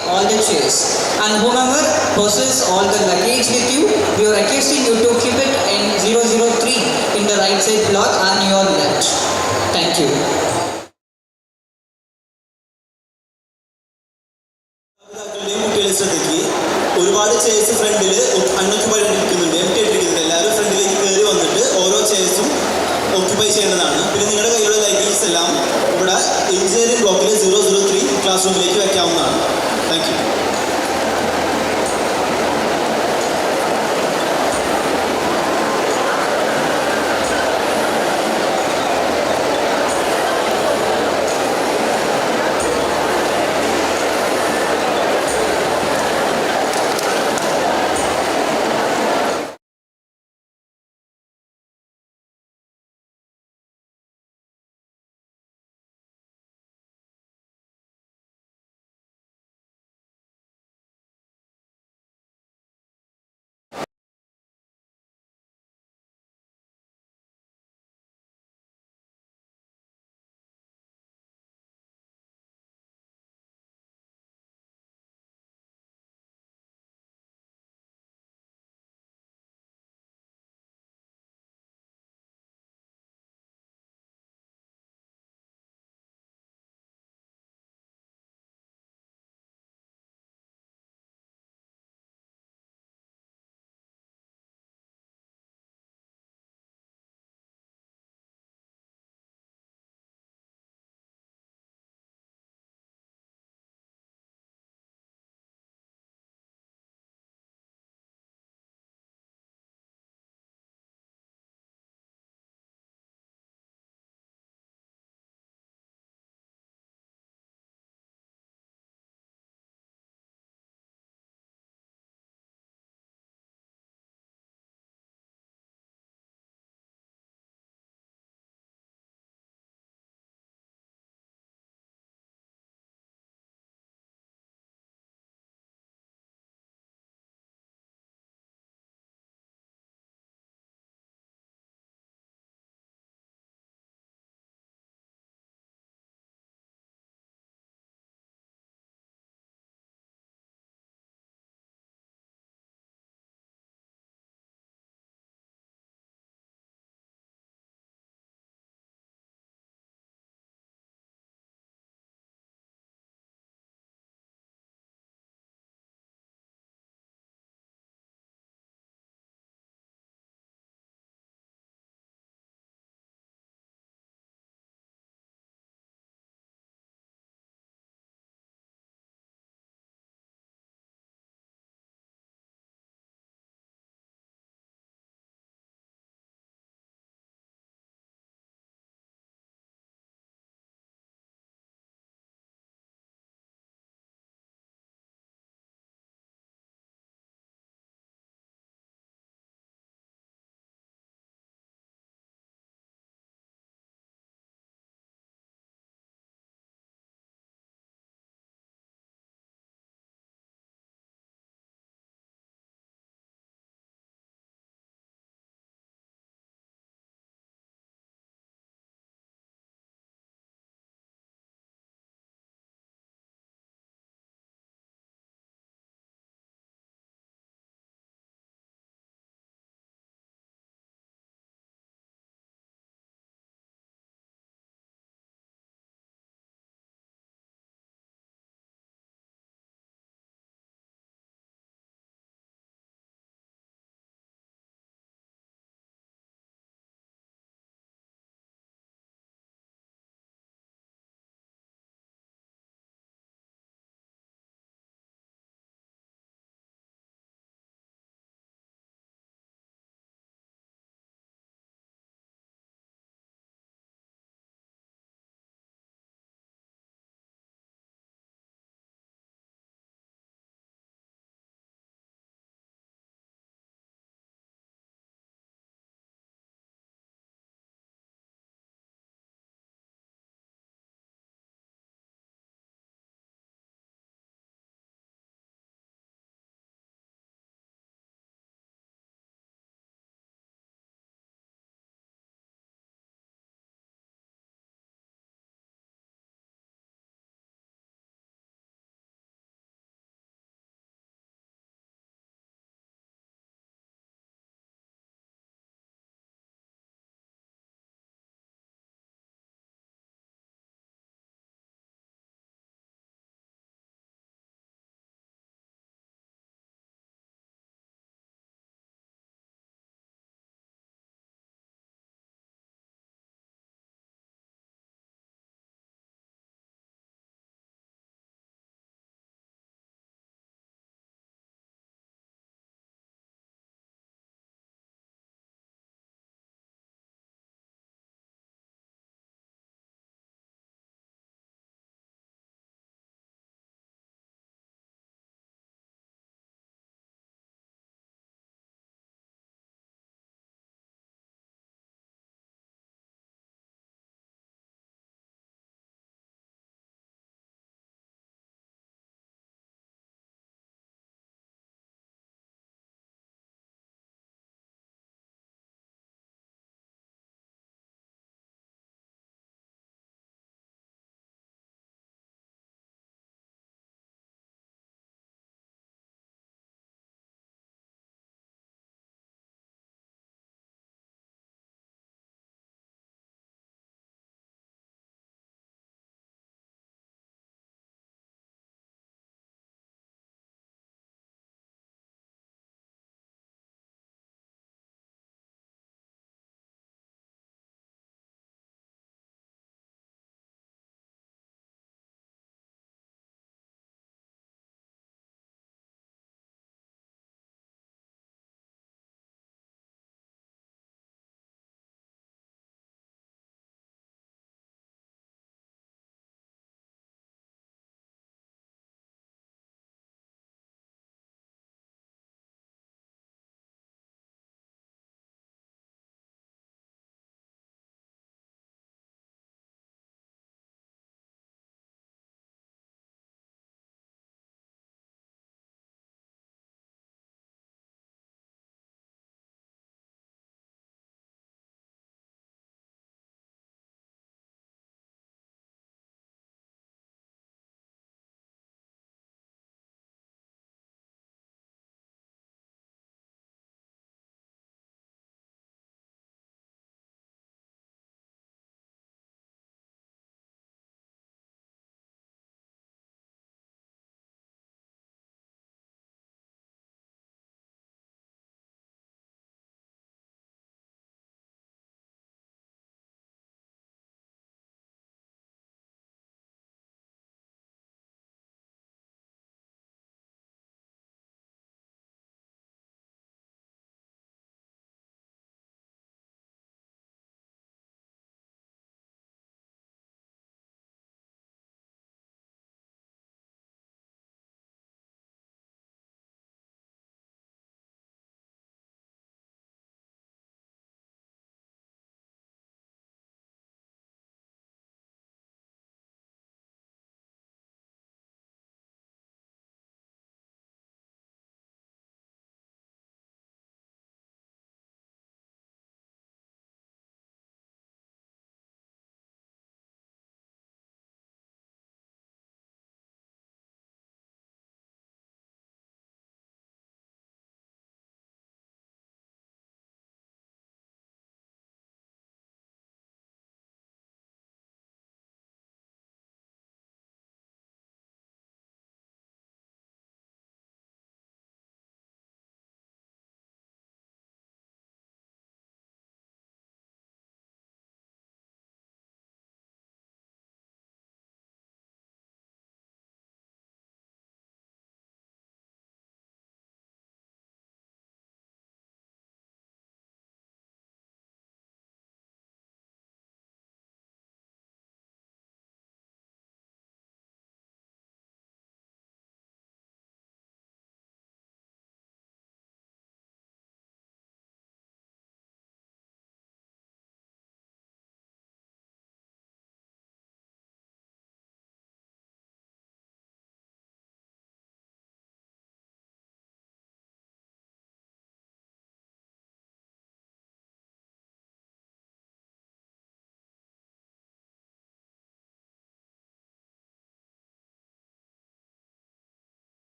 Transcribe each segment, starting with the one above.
all the chairs. And whomever possesses all the luggage with you, we are requesting you to keep it in 003 in the right side block on your left. Thank you. ഒരുപാട് chairs ഫ്രണ്ടിൽ അൺഓക്യുപ്പൈഡ് ഇരിക്കുന്നുണ്ട്, M T ഇട്ടിരിക്കുന്നുണ്ട്. എല്ലാവരും ഫ്രണ്ടിലേക്ക് കയറി വന്നിട്ട് ഓരോ ചെയർസും occupy ചെയ്യേണ്ടതാണ്. പിന്നെ നിങ്ങളുടെ കയ്യിലുള്ള ലഗേജസ് എല്ലാം ഇവിടെ എഞ്ചിനീയറിംഗ് ബ്ലോക്കിൽ 003 ക്ലാസ് റൂമിലേക്ക് വയ്ക്കാവുന്നതാണ്. Thank you.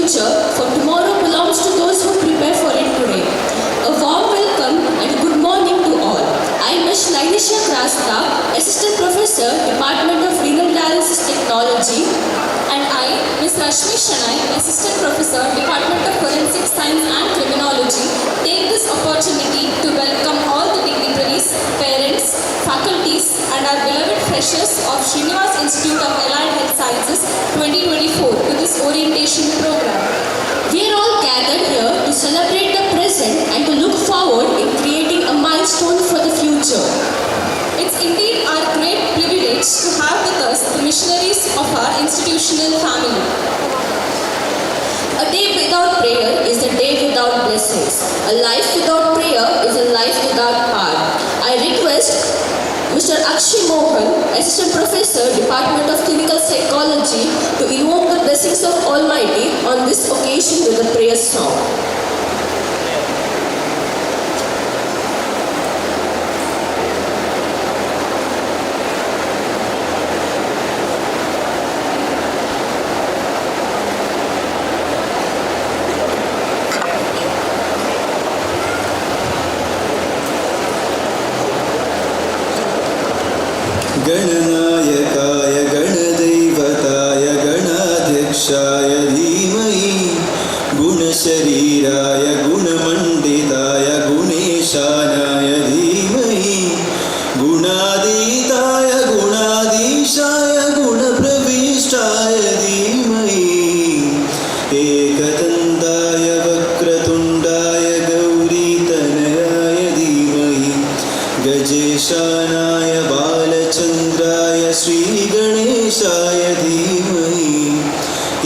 future, for tomorrow belongs to those who prepare for it today. A warm welcome and a good morning to all. I am Ms. Lainisha Krasta, Assistant Professor, Department of Renal Dialysis Technology, and I, Ms. Rashmi Shanai, Assistant Professor, Department of Forensic Science and Criminology, take this opportunity to welcome all the dignitaries, parents, faculties, and our beloved freshers of Srinivas Institute of Allied Health Sciences 2024 to this orientation program. We are all gathered here to celebrate the present and to look forward in creating a milestone for the future. It's indeed our great privilege to have with us the missionaries of our institutional family. A day without prayer is a day without blessings. A life without prayer is a life without power. I request Mr. Akshay Mohan, Assistant Professor, Department of Clinical Psychology, to invoke the blessings of Almighty on this occasion with a prayer song. गणनायकाय गणदैवताय गणाध्यक्षाय धीमहि गुणशरीराय गुणमण्डिताय गुणेशानाय धीमहि गुणातीताय गुणाधीशाय गुणप्रविष्टाय धीमहि एकदन्ताय वक्रतुण्डाय गौरीतनयाय धीमहि गजेशानाय बालचन्द्राय श्रीगणेशाय धीमहि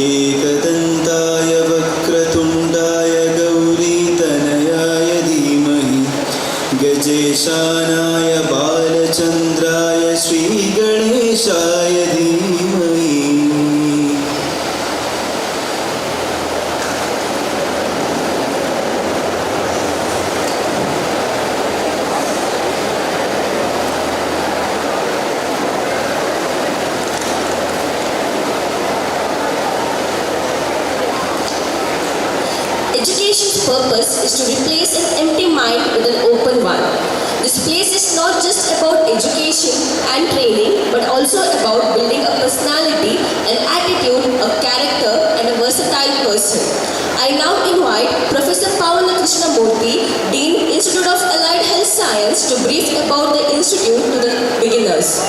एकदन्ताय वक्रतुण्डाय गौरीतनयाय धीमहि गजेशानाय बालचन्द्राय श्रीगणेशाय धीमहि. Education's purpose is to replace an empty mind with an open one. This place is not just about education and training, but also about building a personality, an attitude, a character, and a versatile person. I now invite Professor Paula Krishnamurthy, Dean, Institute of Allied Health Science, to brief about the institute to the beginners.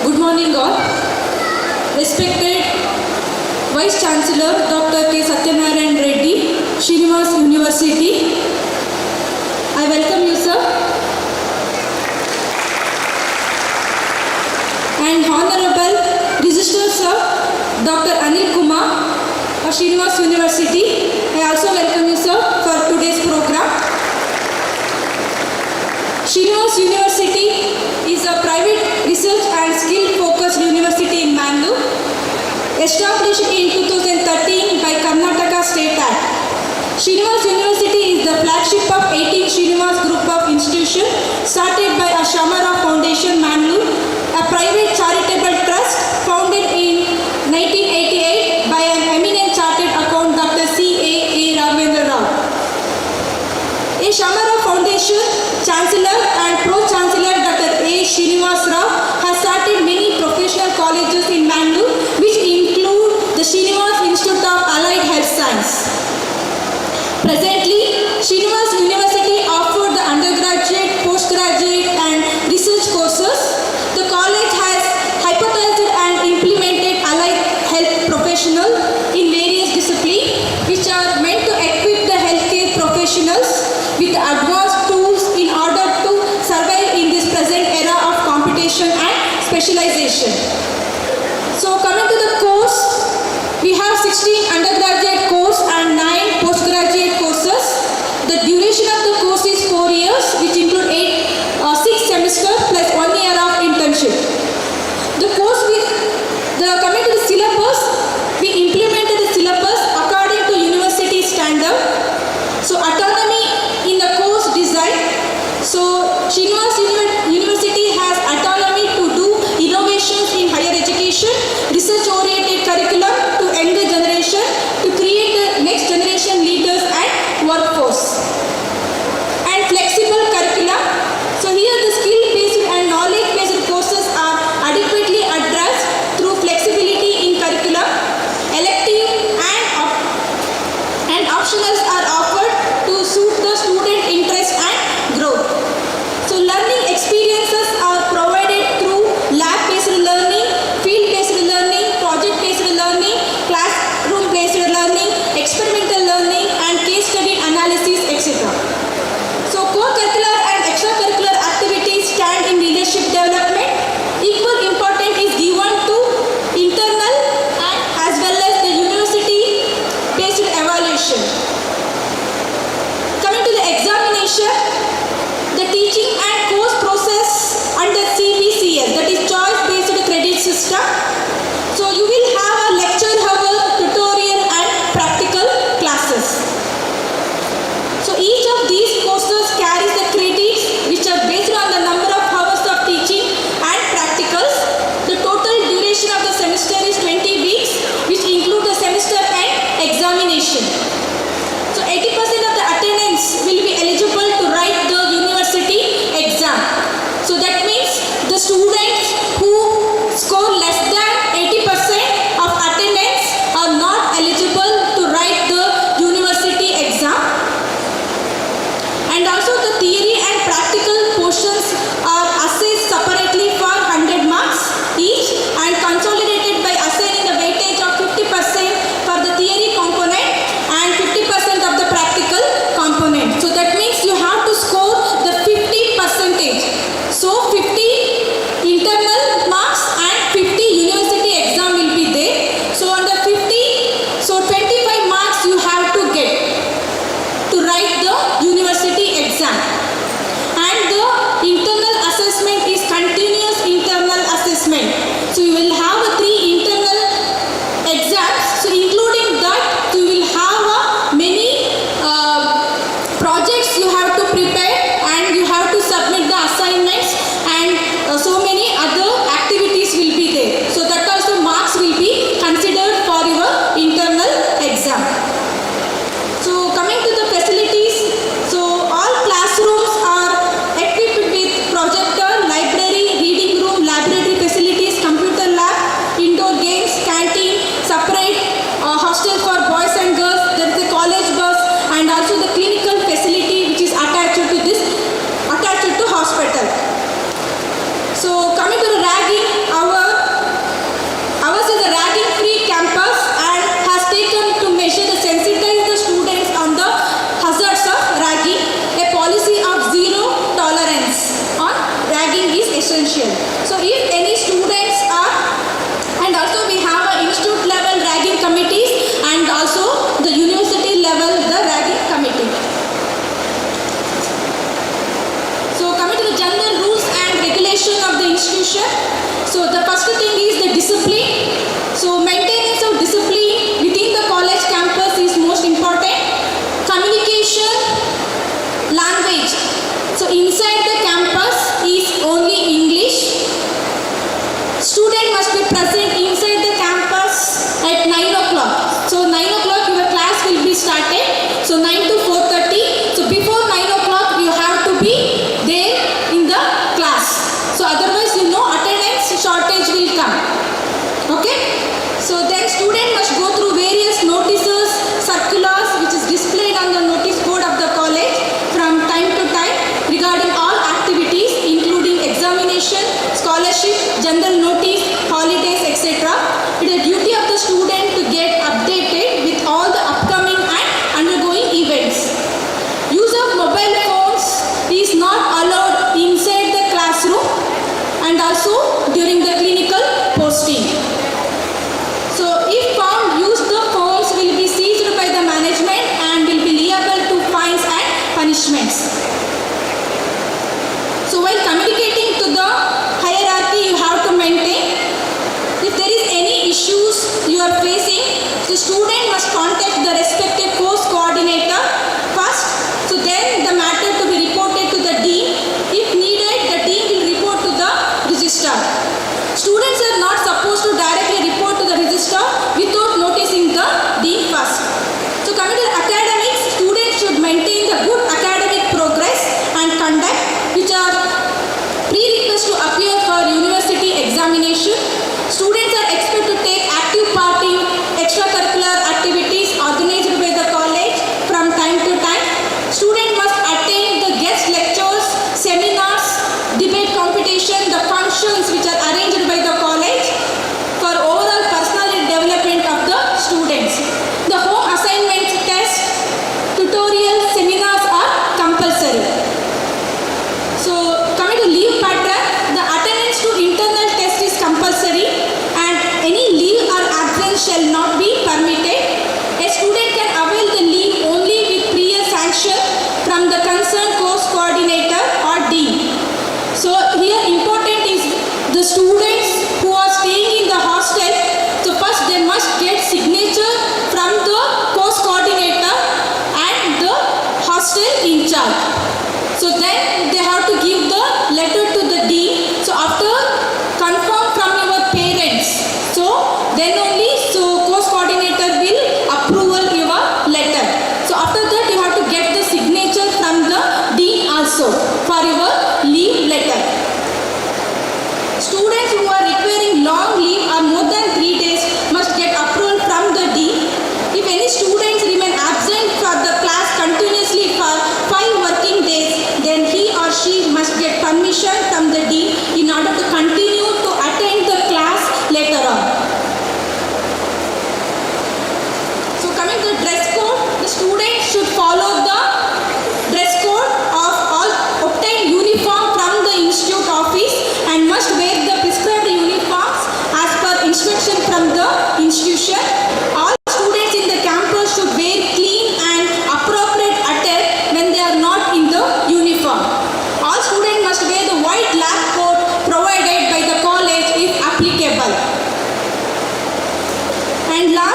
Good morning all. Respected Vice Chancellor Dr. K. Satyanarayan Reddy, Srinivas University. I welcome you, sir. And Honorable Registrar Sir Dr. Anil Kumar of Srinivas University. I also welcome you, sir, for today's program. Srinivas University is a private research and skill-focused university in Mangalore, established in 2013 by Karnataka State Act. Srinivas University is the flagship of 18 Srinivas Group of Institutions started by a Shamara Foundation, Mangalore, a private charitable trust founded in 1988 by an eminent chartered accountant Dr. C.A. Raghavendra. A Shamara Foundation Chancellor and Pro-Chancellor Dr. A. Srinivas Rao has started many professional colleges in Mangalore, which include the Srinivas Institute of Allied Health Science. Presently, Srinivas University offers the undergraduate, postgraduate and research courses. The college has hypothesized and implemented allied health professionals in various disciplines, which are meant to equip the healthcare professionals with advanced tools in order to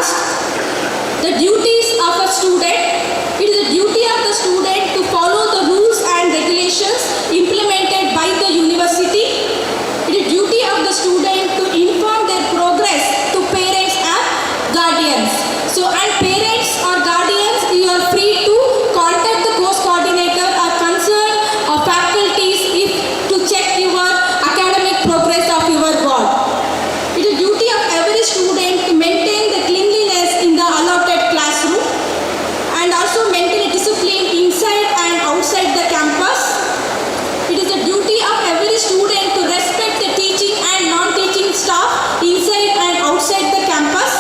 asked, the duties of a student. It is the duty of the student to follow the rules and regulations implemented by the university. It is duty of the student to inform their progress to parents and guardians. So, and parents or guardians, you are free to contact the course coordinator or concerned or faculties if to check your academic progress of your ward. It is duty of every student to maintain the cleanliness in the allotted classroom and also maintain a discipline inside and outside the campus. It is the duty of every student to respect the teaching and non-teaching staff inside and outside the campus.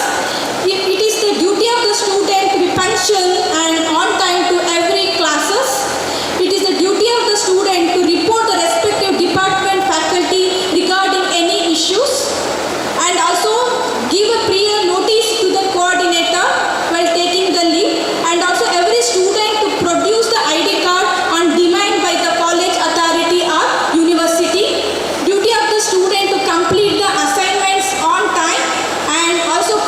It is the duty of the student to be punctual and on time to every classes. It is the duty of the student to report the respective department faculty regarding any issues and also give a prior notice to the coordinator while taking the leave, and also every student to produce the ID card on demand by the college authority or university. Duty of the student to complete the assignments on time and also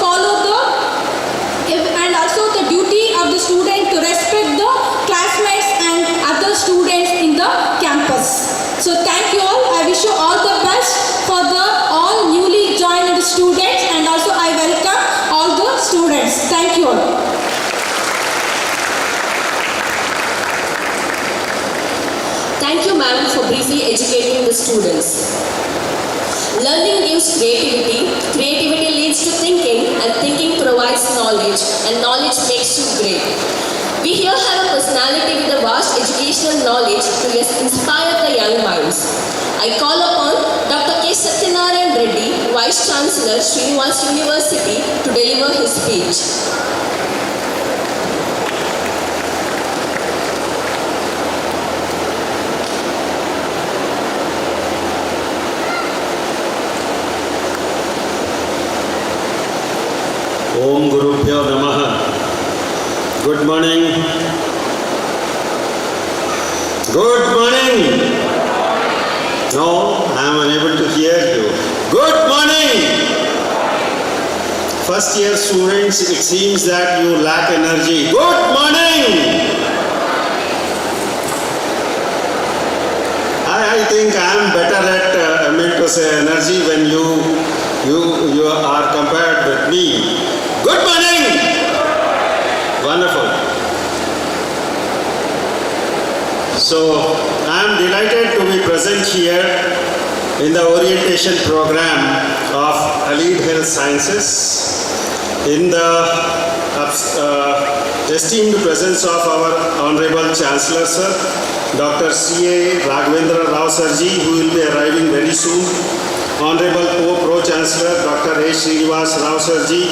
the duty of the student to respect the classmates and other students in the campus. So thank you all. I wish you all the best for the all newly joined students, and also I welcome all the students. Thank you all. Thank you, ma'am, for briefly educating the students. Learning gives creativity, creativity leads to thinking, and thinking provides knowledge, and knowledge makes you great. We here have a personality with a vast educational knowledge to inspire the young minds. I call upon Dr. K. Satyanarayan Reddy, Vice Chancellor, Srinivas University, to deliver his speech. Om Gurubhyo Namaha. Good morning. Good morning. No, I am unable to hear you. Good morning. First year students, it seems that you lack energy. Good morning. I think I am better at to say energy when you are compared with me. Good morning. Wonderful. So I am delighted to be present here in the orientation program of Allied Health Sciences in the esteemed presence of our Honorable Chancellor Sir, Dr. C.A. Raghavendra Rao Sarji, who will be arriving very soon, Honorable Pro-Chancellor Dr. A. Srinivas Rao Sarji,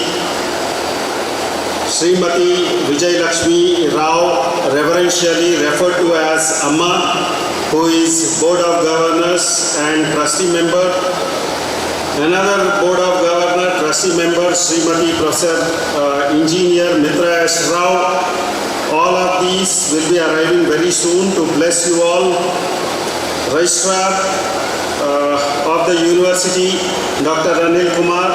Srimati Vijay Lakshmi Rao, reverentially referred to as Amma, who is Board of Governors and Trustee Member. Another Board of Governor, Trustee Member, Srimati Professor Engineer Mitra S. Rao. All of these will be arriving very soon to bless you all. Registrar of the University, Dr. Anil Kumar,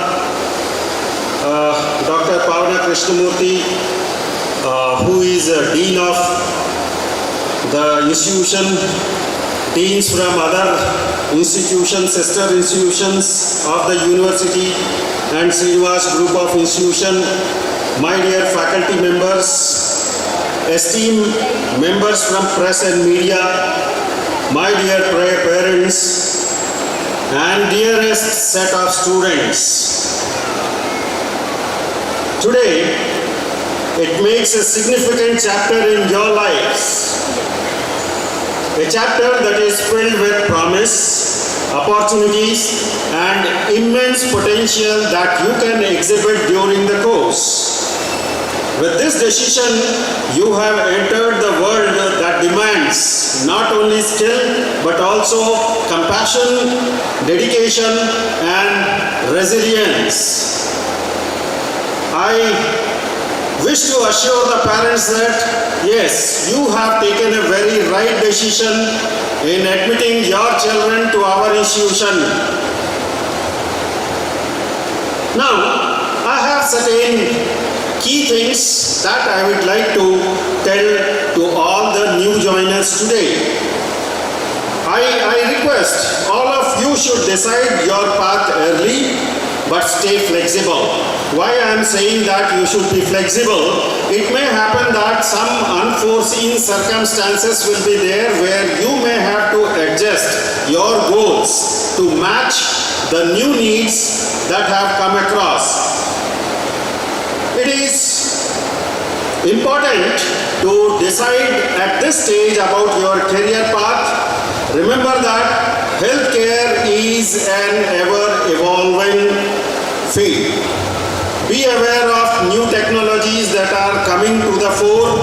Dr. Pavana Krishnamurthy, who is Dean of the institution, deans from other institutions, sister institutions of the university, and Srinivas Group of Institution, my dear faculty members, esteemed members from press and media, my dear parents, and dearest set of students. Today, it makes a significant chapter in your lives. A chapter that is filled with promise, opportunities, and immense potential that you can exhibit during the course. With this decision, you have entered the world that demands not only skill, but also compassion, dedication, and resilience. I wish to assure the parents that, yes, you have taken a very right decision in admitting your children to our institution. Now, I I have certain key things that I would like to tell to all the new joiners today. I request all of you should decide your path early but stay flexible. Why I am saying that you should be flexible? It may happen that some unforeseen circumstances will be there where you may have to adjust your goals to match the new needs that have come across. It is important to decide at this stage about your career path. Remember that healthcare is an ever-evolving field. Be aware of new technologies that are coming to the fore,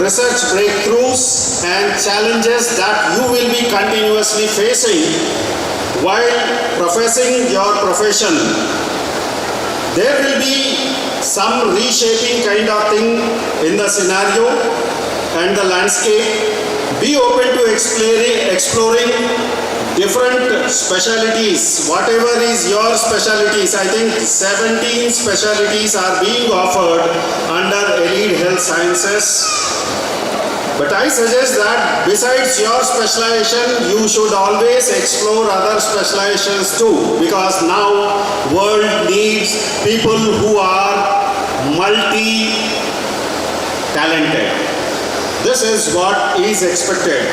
research breakthroughs and challenges that you will be continuously facing while professing your profession. There will be some reshaping kind of thing in the scenario and the landscape. Be open to exploring different specialties, whatever is your specialties. I think 17 specialties are being offered under Elite Health Sciences. But I suggest that besides your specialization, you should always explore other specializations too, because now world needs people who are multi-talented. This is what is expected.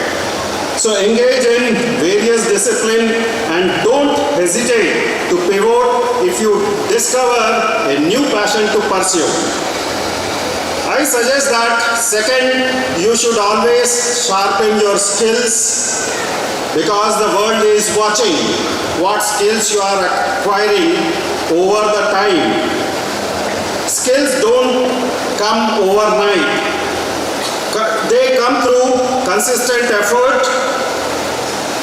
So engage in various disciplines and don't hesitate to pivot if you discover a new passion to pursue. I suggest that second, you should always sharpen your skills because the world is watching what skills you are acquiring over the time. Skills don't come overnight. They come through consistent effort,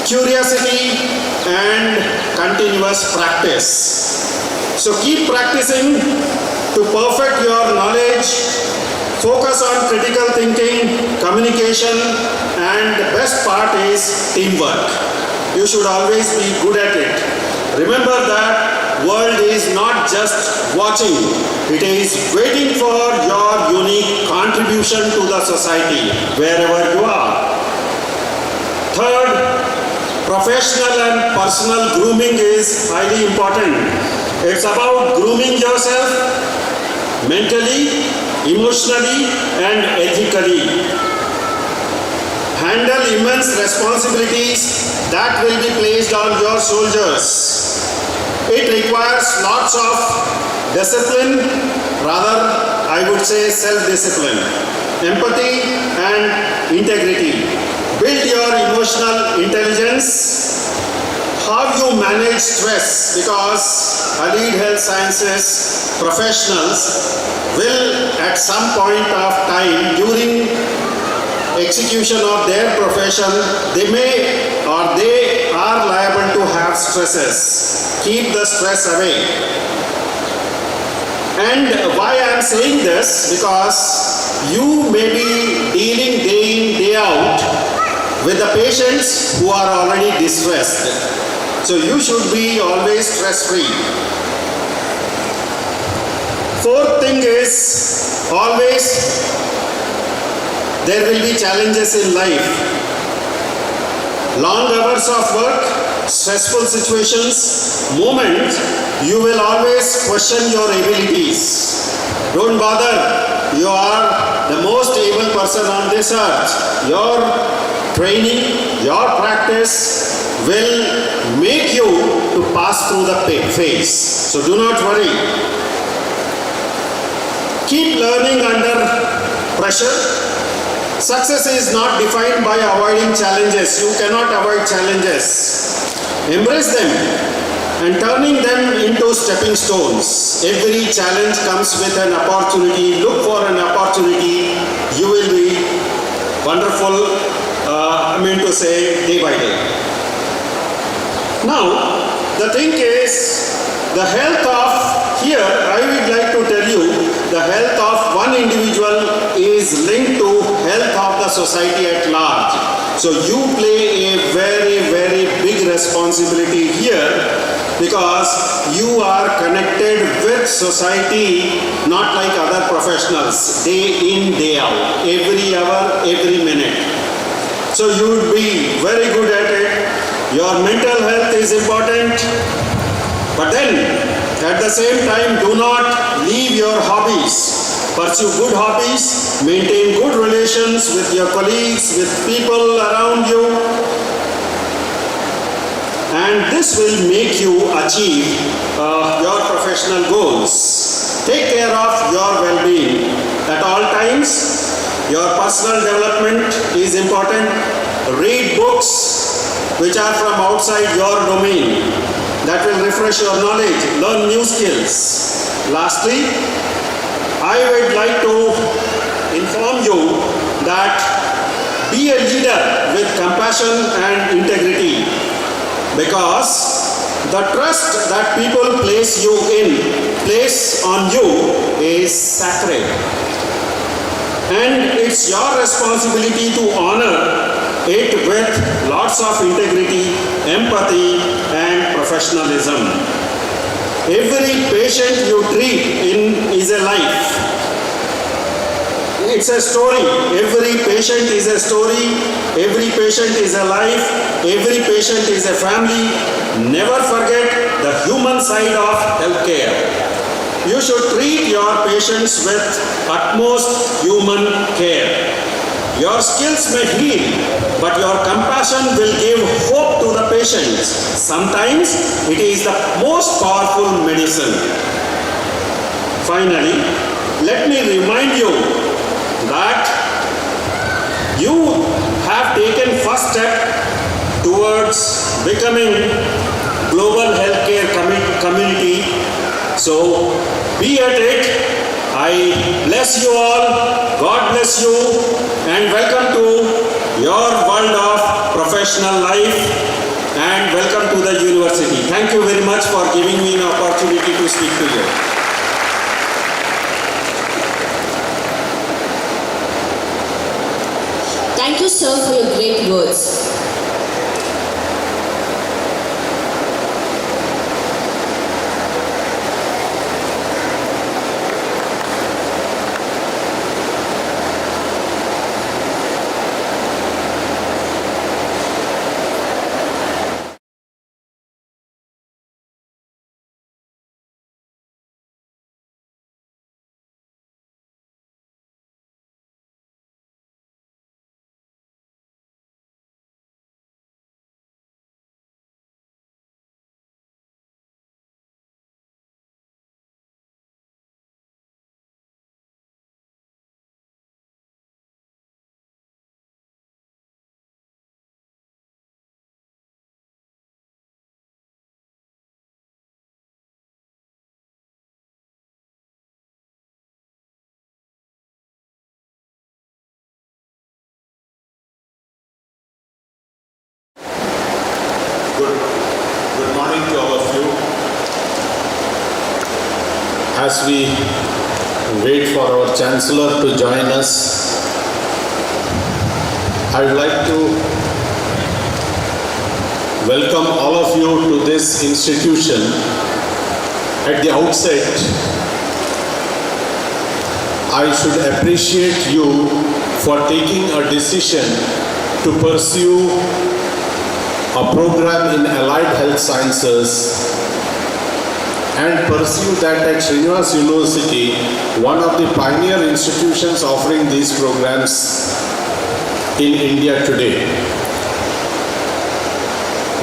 curiosity and continuous practice. So keep practicing to perfect your knowledge. Focus on critical thinking, communication and the best part is teamwork. You should always be good at it. Remember that world is not just watching, it is waiting for your unique contribution to the society wherever you are. Third, professional and personal grooming is highly important. It's about grooming yourself mentally, emotionally and ethically. Handle immense responsibilities that will be placed on your shoulders. It requires lots of discipline, rather I would say self-discipline, empathy and integrity. Build your emotional intelligence. How you manage stress, because allied health sciences professionals will at some point of time during execution of their profession, they may or they are liable to have stresses. Keep the stress away. And why I am saying this, because you may be dealing day in, day out with the patients who are already distressed. So you should be always stress-free. Fourth thing is, always there will be challenges in life. Long hours of work, stressful situations, moment, you will always question your abilities. Don't bother, you are the most able person on this earth. Your training, your practice will make you to pass through the phase. So do not worry. Keep learning under pressure. Success is not defined by avoiding challenges. You cannot avoid challenges. Embrace them and turning them into stepping stones. Every challenge comes with an opportunity. Look for an opportunity. You will be wonderful, day by day. Now, the thing is, the health of, here I would like to tell you, the health of one individual is linked to health of the society at large. So you play a very, very big responsibility here because you are connected with society, not like other professionals, day in, day out, every hour, every minute. So you would be very good at it. Your mental health is important, but then at the same time, do not leave your hobbies. Pursue good hobbies, maintain good relations with your colleagues, with people around you, and this will make you achieve your professional goals. Take care of your well-being at all times. Your personal development is important. Read books which are from outside your domain. That will refresh your knowledge, learn new skills. Lastly, I would like to inform you that be a leader with compassion and integrity, because the trust that people place on you is sacred. And it's your responsibility to honor it with lots of integrity, empathy, and professionalism. Every patient you treat is a life. It's a story. Every patient is a story. Every patient is a life. Every patient is a family. Never forget the human side of healthcare. You should treat your patients with utmost human care. Your skills may heal, but your compassion will give hope to the patients. Sometimes it is the most powerful medicine. Finally, let me remind you that you have taken first step towards becoming global healthcare community. So be at it. I bless you all. God bless you, and welcome to your world of professional life, and welcome to the university. Thank you very much for giving me an opportunity to speak to you. Thank you, sir, for your great words. Good morning to all of you. As we wait for our Chancellor to join us, I would like to welcome all of you to this institution. At the outset, I should appreciate you for taking a decision to pursue a program in allied health sciences and pursue that at Srinivas University, one of the pioneer institutions offering these programs in India today.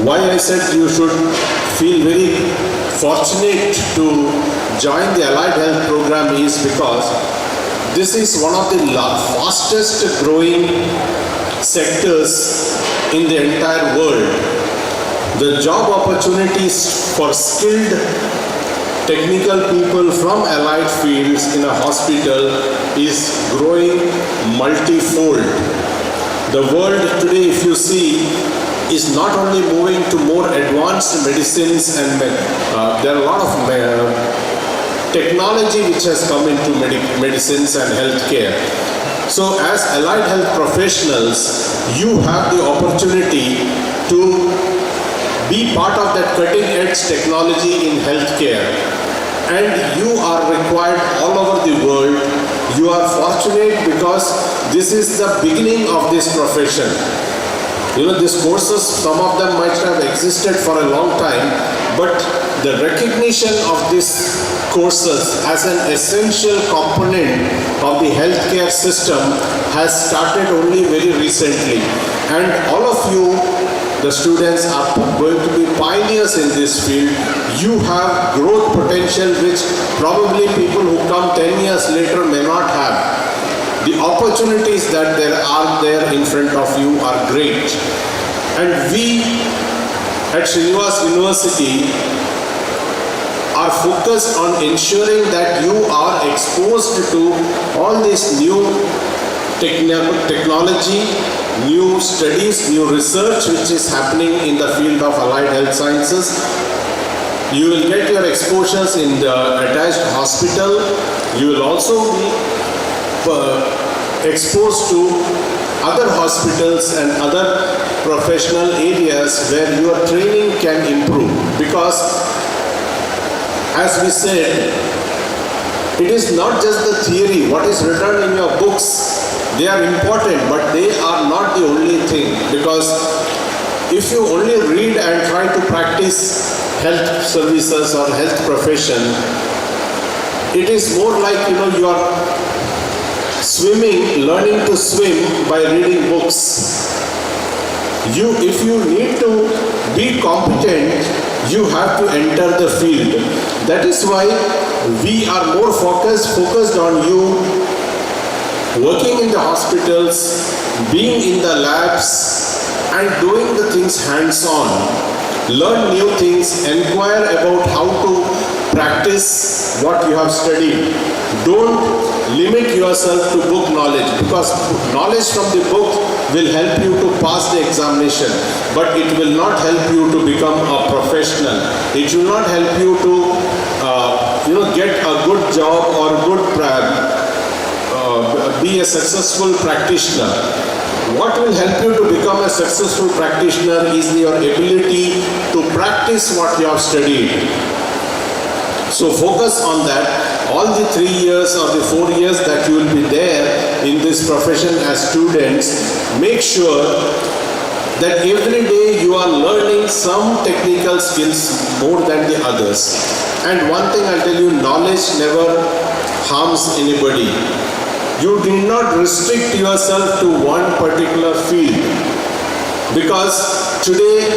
Why I said you should feel very fortunate to join the allied health program is because this is one of the fastest growing sectors in the entire world. The job opportunities for skilled technical people from allied fields in a hospital is growing multifold. The world today, if you see, is not only moving to more advanced medicines, and there are a lot of technology which has come into medicines and healthcare. So as allied health professionals, you have the opportunity to be part of that cutting edge technology in healthcare. And you are required all over the world. You are fortunate because this is the beginning of this profession. These courses, some of them might have existed for a long time, but the recognition of these courses as an essential component of the healthcare system has started only very recently. And all of you, the students, are going to be pioneers in this field. You have growth potential which probably people who come 10 years later may not have. The opportunities that there are there in front of you are great. And we at Srinivas University are focused on ensuring that you are exposed to all this new technology, new studies, new research which is happening in the field of allied health sciences. You will get your exposures in the attached hospital. You will also be exposed to other hospitals and other professional areas where your training can improve. Because as we said, it is not just the theory, what is written in your books. They are important, but they are not the only thing. Because if you only read and try to practice health services or health profession, it is more like you are swimming, learning to swim by reading books. If you need to be competent, you have to enter the field. That is why we are more focused on you working in the hospitals, being in the labs, and doing the things hands-on. Learn new things, inquire about how to practice what you have studied. Don't limit yourself to book knowledge, because knowledge from the book will help you to pass the examination, but it will not help you to become a professional. It will not help you to get a good job or be a successful practitioner. What will help you to become a successful practitioner is your ability to practice what you have studied. So focus on that. All the 3 years or the 4 years that you will be there in this profession as students, make sure that every day you are learning some technical skills more than the others. And one thing I'll tell you, knowledge never harms anybody. You do not restrict yourself to one particular field, because today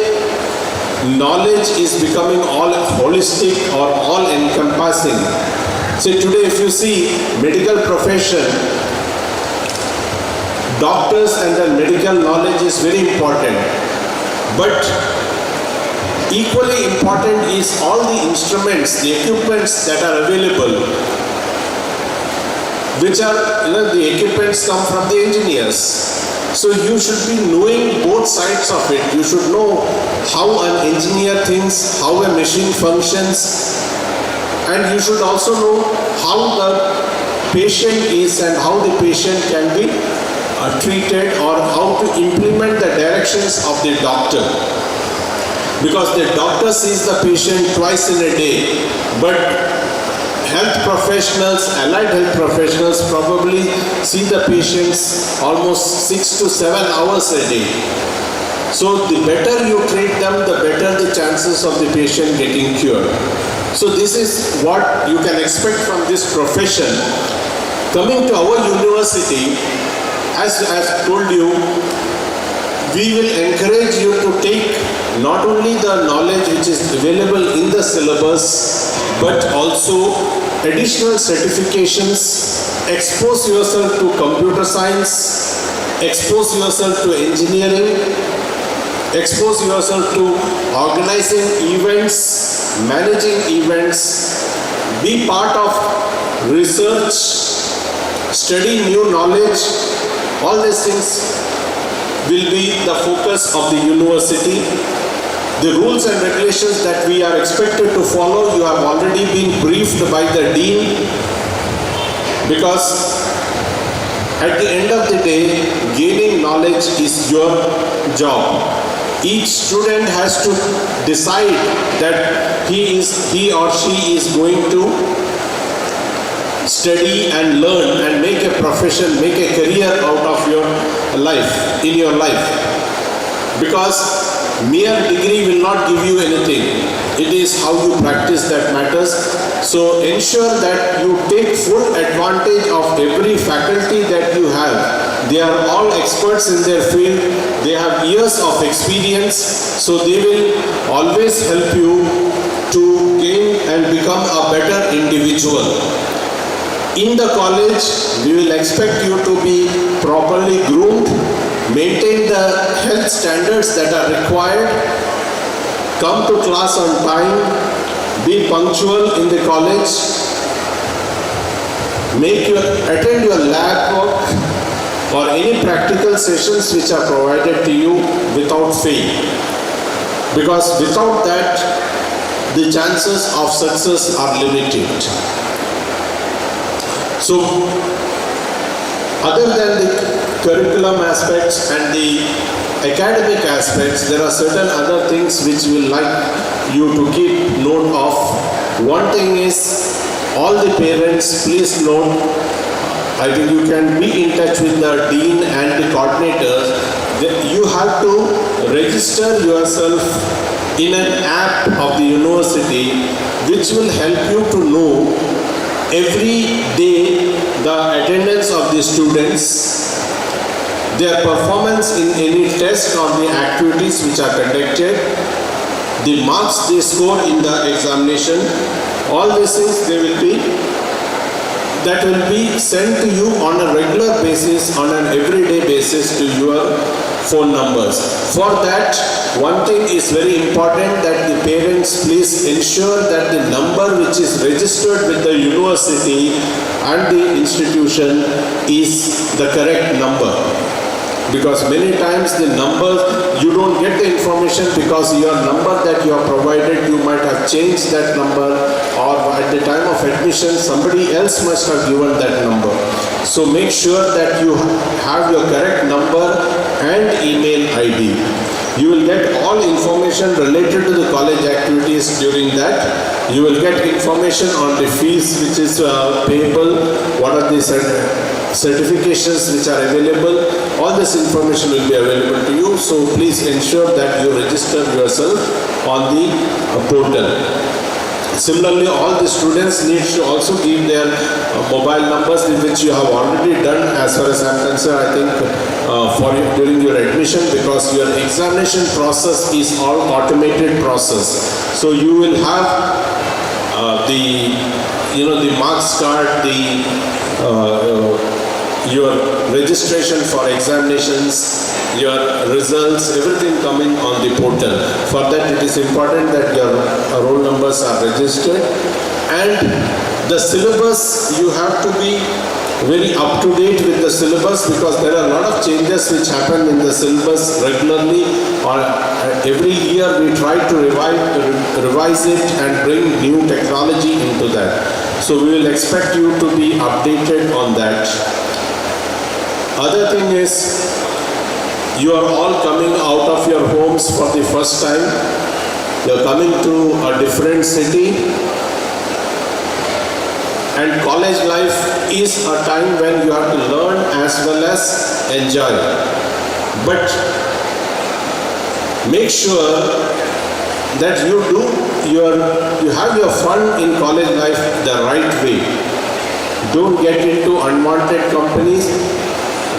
knowledge is becoming all holistic or all encompassing. So today if you see medical profession, doctors and their medical knowledge is very important, but equally important is all the instruments, the equipments that are available, which are, the equipments come from the engineers. So you should be knowing both sides of it. You should know how an engineer thinks, how a machine functions, and you should also know how the patient is and how the patient can be treated, or how to implement the directions of the doctor. Because the doctor sees the patient twice in a day, but health professionals, allied health professionals probably see the patients almost 6 to 7 hours a day. So the better you treat them, the better the chances of the patient getting cured. So this is what you can expect from this profession. Coming to our university, as I told you, we will encourage you to take not only the knowledge which is available in the syllabus, but also additional certifications. Expose yourself to computer science, expose yourself to engineering, expose yourself to organizing events, managing events, be part of research, study new knowledge. All these things will be the focus of the university. The rules and regulations that we are expected to follow, you have already been briefed by the dean, because at the end of the day, gaining knowledge is your job. Each student has to decide that he or she is going to study and learn and make a profession, make a career out of your life, in your life. Because mere degree will not give you anything. It is how you practice that matters. So ensure that you take full advantage of every faculty that you have. They are all experts in their field. They have years of experience. So they will always help you to gain and become a better individual. In the college, we will expect you to be properly groomed, maintain the health standards that are required, come to class on time, be punctual in the college, attend your lab work or any practical sessions which are provided to you without fail. Because without that, the chances of success are limited. So, other than the curriculum aspects and the academic aspects, there are certain other things which we will like you to keep note of. One thing is, all the parents, please note, I think you can be in touch with the dean and the coordinators. You have to register yourself in an app of the university which will help you to know every day the attendance of the students, their performance in any test or the activities which are conducted, the marks they score in the examination, all these things that will be sent to you on a regular basis, on an everyday basis to your phone numbers. For that, one thing is very important, that the parents please ensure that the number which is registered with the university and the institution is the correct number. Because many times the number, you don't get the information because your number that you are provided, you might have changed that number, or at the time of admission somebody else must have given that number. So make sure that you have your correct number and email ID. You will get all information related to the college activities during that. You will get information on the fees which is payable, what are the certifications which are available. All this information will be available to you. So please ensure that you register yourself on the portal. Similarly, all the students need to also give their mobile numbers, which you have already done as far as I am concerned, I think during your admission, because your examination process is all automated process. So you will have the marks card, your registration for examinations, your results, everything coming on the portal. For that, it is important that your roll numbers are registered, and the syllabus, you have to be very up to date with the syllabus, because there are a lot of changes which happen in the syllabus regularly, or every year we try to revise it and bring new technology into that. So we will expect you to be updated on that. Other thing is, you are all coming out of your homes for the first time. You are coming to a different city, and college life is a time when you have to learn as well as enjoy. But make sure that you have your fun in college life the right way. Don't get into unwanted companies.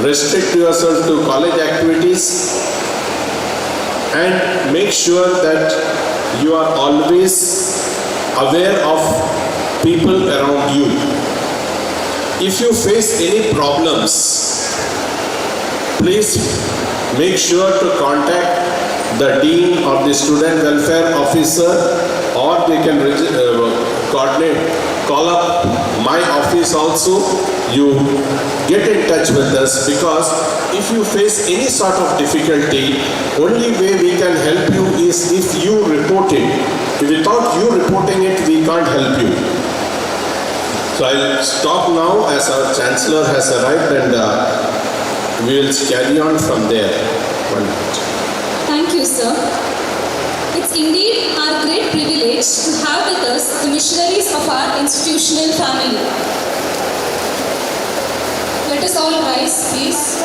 Restrict yourself to college activities, and make sure that you are always aware of people around you. If you face any problems, please make sure to contact the dean or the student welfare officer, or they can call up my office also. You get in touch with us, because if you face any sort of difficulty, only way we can help you is if you report it. Without you reporting it, we can't help you. So I'll stop now as our Chancellor has arrived, and we will carry on from there. Thank you, sir. It's indeed our great privilege to have with us the missionaries of our institutional family. Let us all rise, please.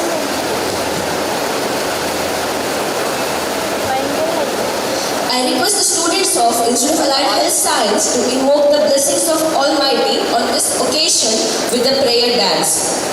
I request the students of Institute of Allied Health Science to invoke the blessings of Almighty on this occasion with the prayer dance.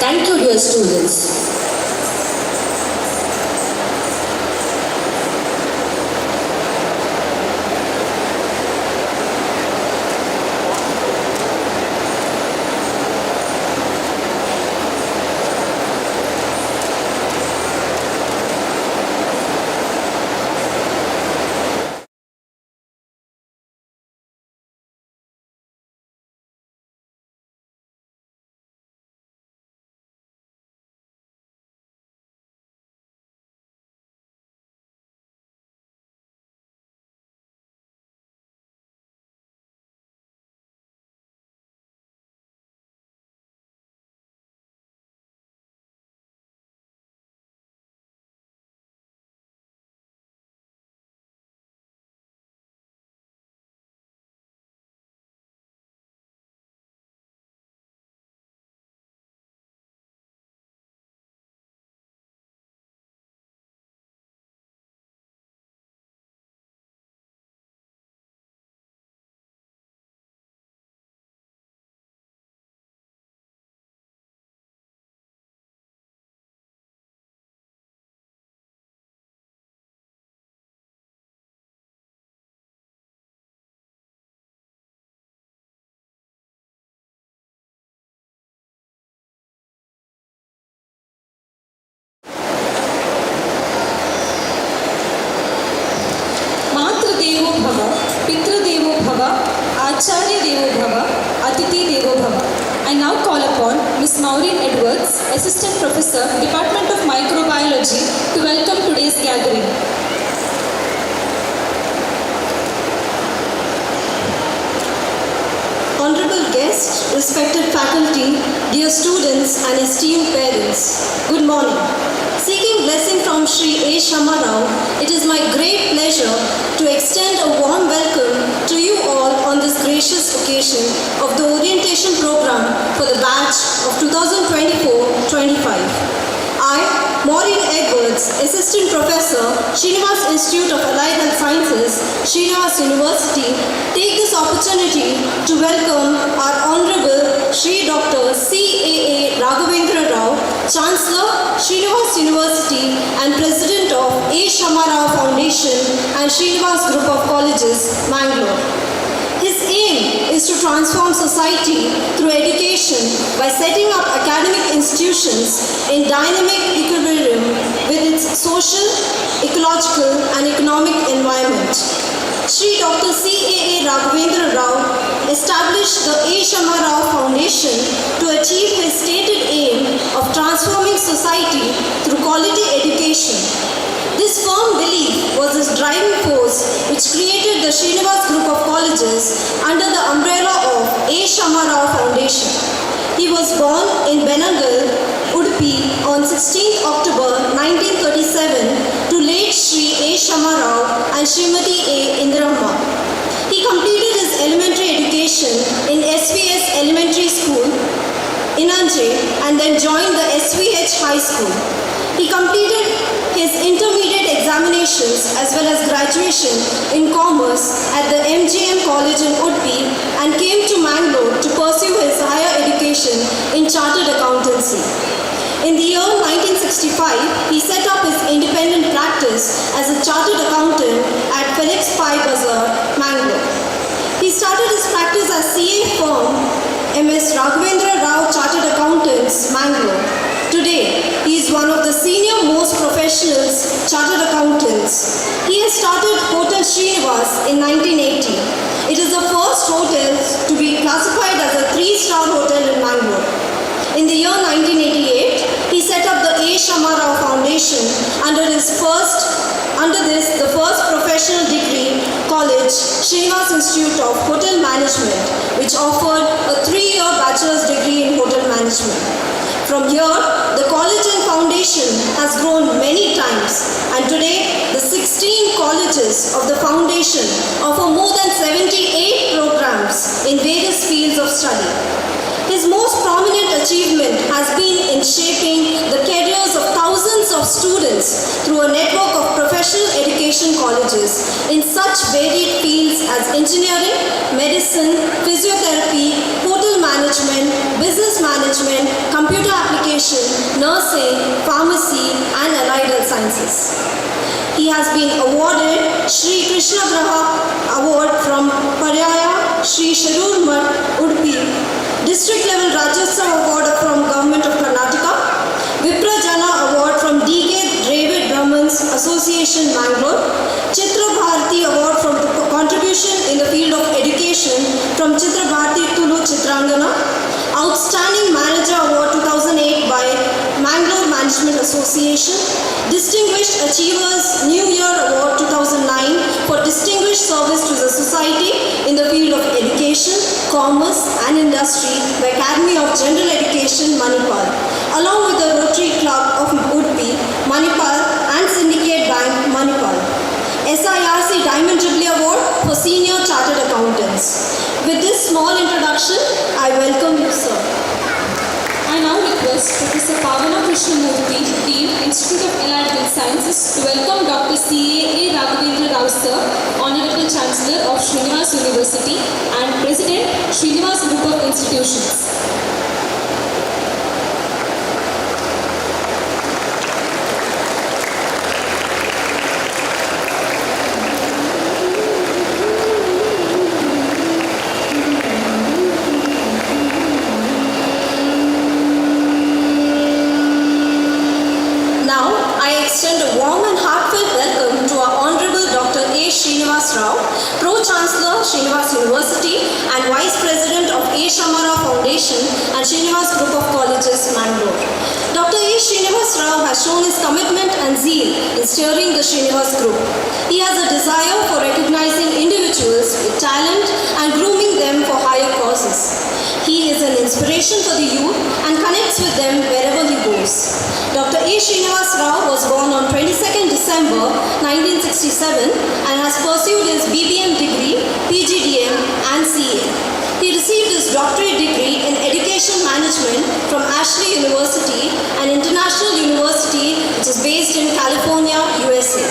Thank you, dear students. Acharya Devo Bhava, Atiti Devo Bhava. I now call upon Ms. Maureen Edwards, Assistant Professor, Department of Microbiology, to welcome today's gathering. Honorable guests, respected faculty, dear students and esteemed parents, good morning. Seeking blessing from Sri A. Shama Rao, it is my great pleasure to extend a warm welcome to you all on this gracious occasion of the orientation program for the batch of 2024-25. I, Maureen Edwards, Assistant Professor, Srinivas Institute of Allied Health Sciences, Srinivas University, take this opportunity to welcome our Honorable Shri Dr. C.A.A. Raghavendra Rao, Chancellor, Srinivas University and President of A. Shama Rao Foundation and Srinivas Group of Colleges, Mangalore. His aim is to transform society through education by setting up academic institutions in dynamic equilibrium with its social, ecological and economic environment. Shri Dr. C.A.A. Raghavendra Rao established the A. Shama Rao Foundation to achieve his stated aim of transforming society through quality education. This firm belief was his driving force which created the Srinivas Group of Colleges under the umbrella of A. Shama Rao Foundation. He was born in Benangal, Udupi on 16th October 1937 to late Shri A. Shama Rao and Srimati A. Indramma. He completed his elementary education in SVS Elementary School, Inanje, and then joined the SVH High School. He completed his intermediate examinations as well as graduation in commerce at the MGM College in Udupi and came to Mangalore to pursue his higher education in chartered accountancy. In the year 1965, he set up his independent practice as a chartered accountant at Felix Pai Bazaar, Mangalore. He started his practice as CA firm MS Raghavendra Rao Chartered Accountants, Mangalore. Today, he is one of the senior most professionals chartered accountants. He has started Hotel Srinivas in 1980. It is the first hotel to be classified as a 3-star hotel in Mangalore. In the year 1988, he set up the A. Shama Rao Foundation under the first professional degree college, Srinivas Institute of Hotel Management, which offered a 3-year bachelor's degree in hotel management. From here, the college and foundation has grown many times, and today the 16 colleges of the foundation offer more than 78 programs in various fields of study. His most prominent achievement has been in shaping the careers of thousands of students through a network of professional education colleges in such varied fields as engineering, medicine, physiotherapy, hotel management, business management, computer application, nursing, pharmacy, and allied health sciences. He has been awarded Sri Krishna Graha Award from Paryaya Sri Sharur Math, Udupi, District Level Rajasthan Award from Government of Karnataka, Vipra Jana Award from D.K. Dravid Brahmins Association, Mangalore, Chitra Bharati Award from the contribution in the field of education from Chitra Bharati Tulu Chitrangana, Outstanding Manager Award 2008 by Mangalore Management Association, Distinguished Achievers New Year Award 2009 for distinguished service to the society in the field of education, commerce and industry by Academy of General Education, Manipal, along with the Rotary Club of Udupi, Manipal and Syndicate Bank, Manipal. SIRC Diamond Jubilee Award for Senior Chartered Accountants. With this small introduction, I welcome you, sir. I now request Professor Pavana Krishnamurthy, Dean, Institute of Allied Health Sciences, to welcome Dr. C.A.A. Raghavendra Rao, sir, Honorable Chancellor of Srinivas University and President, Srinivas Group of Institutions. Srinivas Rao, Pro-Chancellor, Srinivas University Shamara Foundation and Srinivas Group of Colleges, Mangalore. Dr. A. Srinivas Rao has shown his commitment and zeal in steering the Srinivas Group. He has a desire for recognizing individuals with talent and grooming them for higher causes. He is an inspiration for the youth and connects with them wherever he goes. Dr. A. Srinivas Rao was born on 22nd December 1967 and has pursued his BBM degree, PGDM and CA. He received his doctorate degree in Education Management from Ashley University, an international university which is based in California, USA.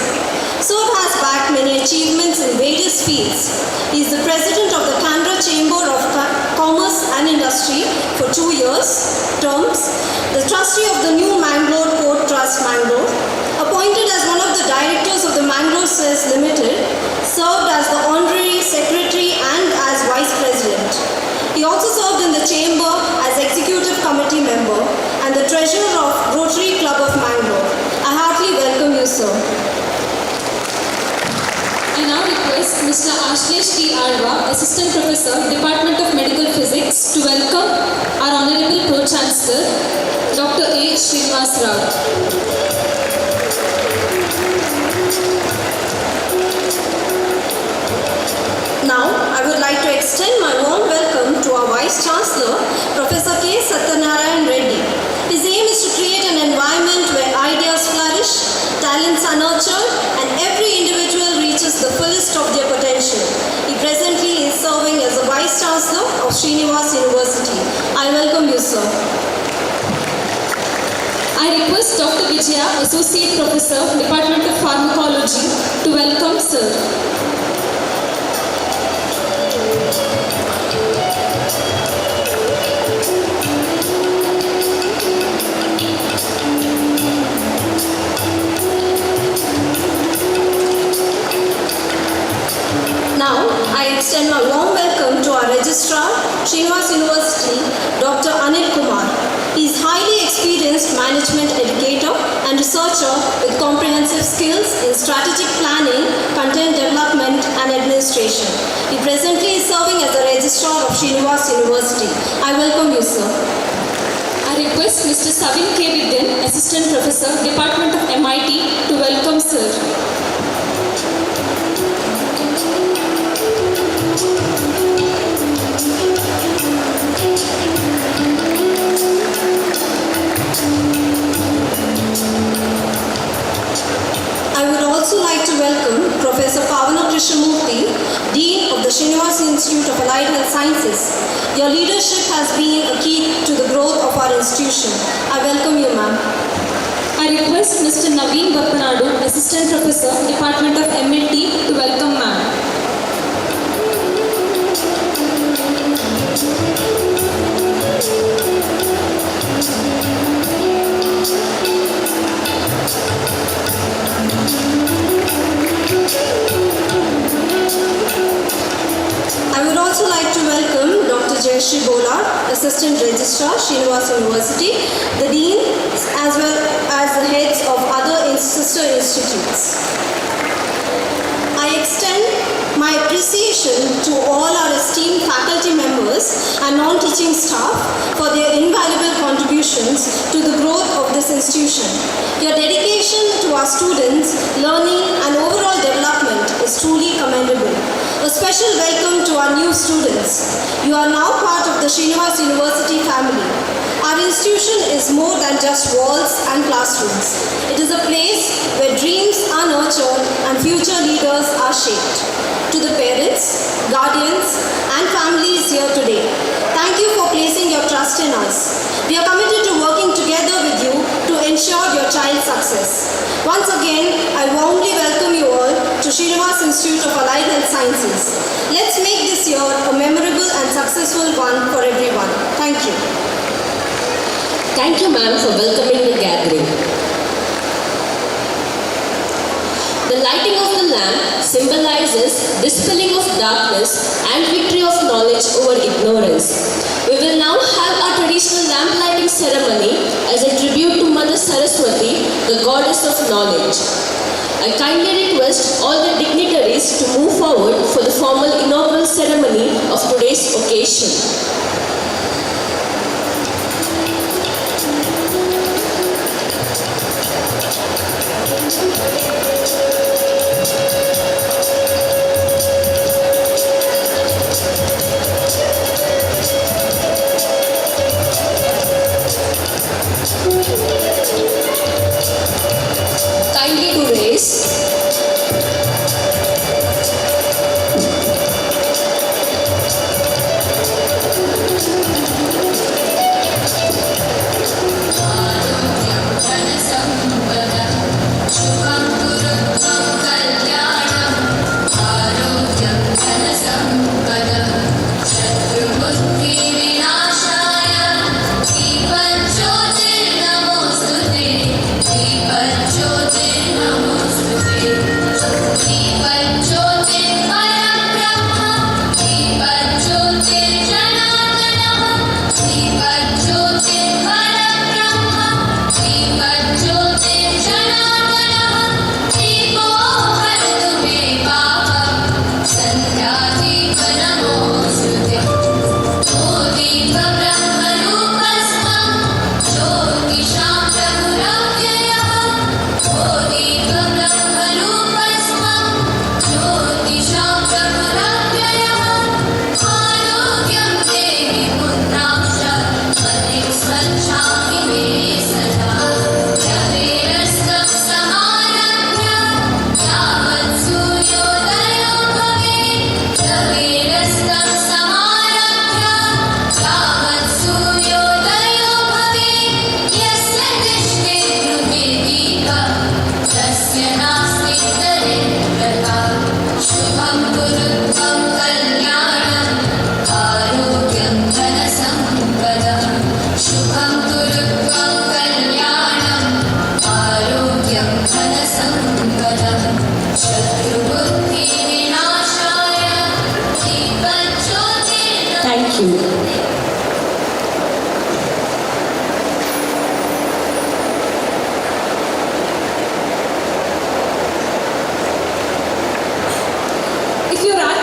Sood has backed many achievements in various fields. He is the president of the Canberra Chamber of Commerce and Industry for 2 terms, the trustee of the new Mangalore Port Trust, Mangalore, appointed as one of the directors of the Mangalore Cess Limited, served as the honorary secretary and as vice president. He also served in the chamber as executive committee member and the treasurer of Rotary Club of Mangalore. I heartily welcome you, sir. I now request Mr. Ashlesh T. Alva, Assistant Professor, Department of Medical Physics, to welcome our Honorable Pro-Chancellor, Dr. A. Srinivas Rao. Now, I would like to extend my warm welcome to our Vice Chancellor, Professor K. Satyanarayan Reddy. His aim is to create an environment where ideas flourish, talents are nurtured, and every individual reaches the fullest of their potential. He presently is serving as the Vice Chancellor of Srinivas University. I welcome you, sir. I request Dr. Vijaya, Associate Professor, Department of Pharmacology, to welcome sir. Now, I extend my warm welcome to our Registrar, Srinivas University, Dr. Anil Kumar. He is highly experienced management educator and researcher with comprehensive skills in strategic planning, content development and administration. He presently is serving as the Registrar of Srinivas University. I welcome you, sir. I request Mr. Savin K. Vidyan, Assistant Professor, Department of MIT, to welcome sir. I would also like to welcome Professor Pavana Krishnamurthy, Dean of the Srinivas Institute of Allied Health Sciences. Your leadership has been a key to the growth of our institution. I welcome you, ma'am. I request Mr. Naveen Bappanadu, Assistant Professor, Department of MLT, to welcome ma'am. I would also like to welcome Dr. Jayashree Bola, Assistant Registrar, Srinivas University, the Dean, as well as the heads of other sister institutes. I extend my appreciation to all our esteemed faculty members and non-teaching staff for their invaluable contributions to the growth of this institution. Your dedication to our students, learning and overall development is truly commendable. A special welcome to our new students. You are now part of the Srinivas University family. Our institution is more than just walls and classrooms. It is a place where dreams are nurtured and future leaders are shaped. To the parents, guardians and families here today, thank you for placing your trust in us. We are committed to working together with you to ensure your child's success. Once again, I warmly welcome you all to Srinivas Institute of Allied Health Sciences. Let's make this year a memorable and successful one for everyone. Thank you. Thank you, ma'am, for welcoming the gathering. The lighting of the lamp symbolizes dispelling of darkness and victory of knowledge over ignorance. We will now have our traditional lamp lighting ceremony as a tribute to Mother Saraswati, the goddess of knowledge. I kindly request all the dignitaries to move forward for the formal inaugural ceremony of today's occasion.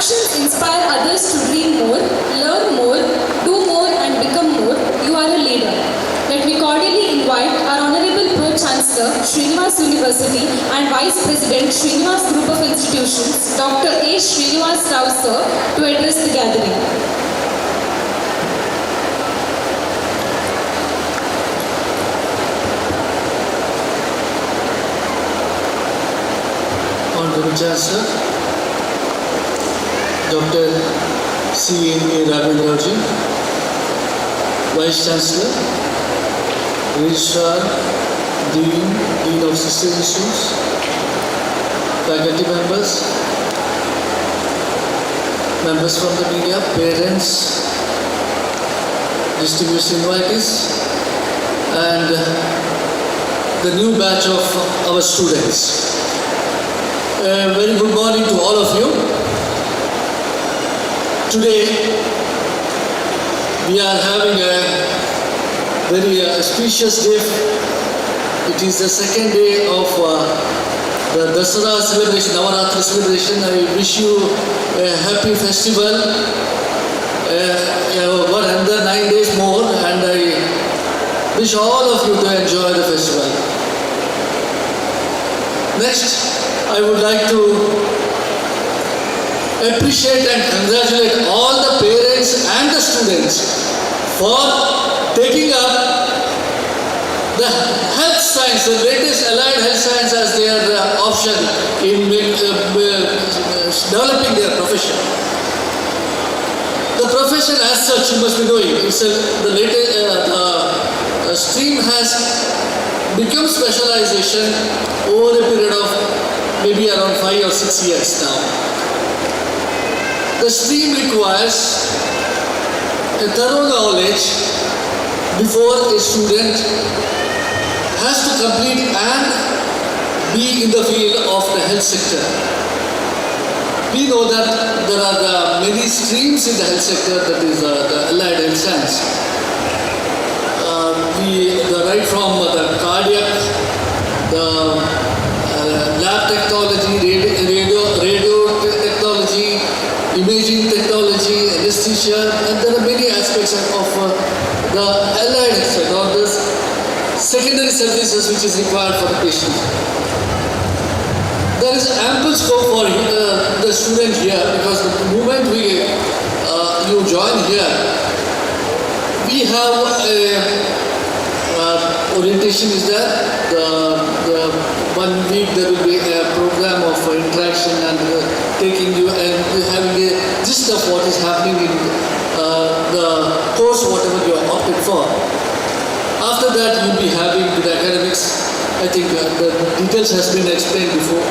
actions inspire others to dream more, learn more, do more and become more, you are a leader. Let me cordially invite our Honorable Pro-Chancellor, Srinivas University and Vice President, Srinivas Group of Institutions, Dr. A. Srinivas Rao Sir, to address the gathering. Honorable Chancellor, Dr. C. Raghavendra ji, Vice Chancellor, Registrar, Dean of Sister Institutes, faculty members, members from the media, parents, distinguished invitees, and the new batch of our students. Very good morning to all of you. Today we are having a very auspicious day. It is the second day of the Dasara celebration, Navaratri celebration. I wish you a happy festival. What another 9 days more, and I wish all of you to enjoy the festival. Next, I would like to appreciate and congratulate all the parents and the students for taking up the health science, the latest allied health science as their option in developing their profession. The profession as such, you must be knowing, the latest stream has become specialization over a period of maybe around 5 or 6 years now. The stream requires a thorough knowledge before a student has to complete and be in the field of the health sector. We know that there are many streams in the health sector, that is the allied health science. Right from the cardiac, the lab technology, radio technology, imaging technology, anesthesia, and there are many aspects of the allied aspect or the secondary services which is required for the patient. There is ample scope for the student here, because the moment you join here, we have orientation is there. The 1 week there will be a program of interaction and taking you and having a gist of what is happening in the course, whatever you are opted for. After that, you will be having the academics. I think the details has been explained before.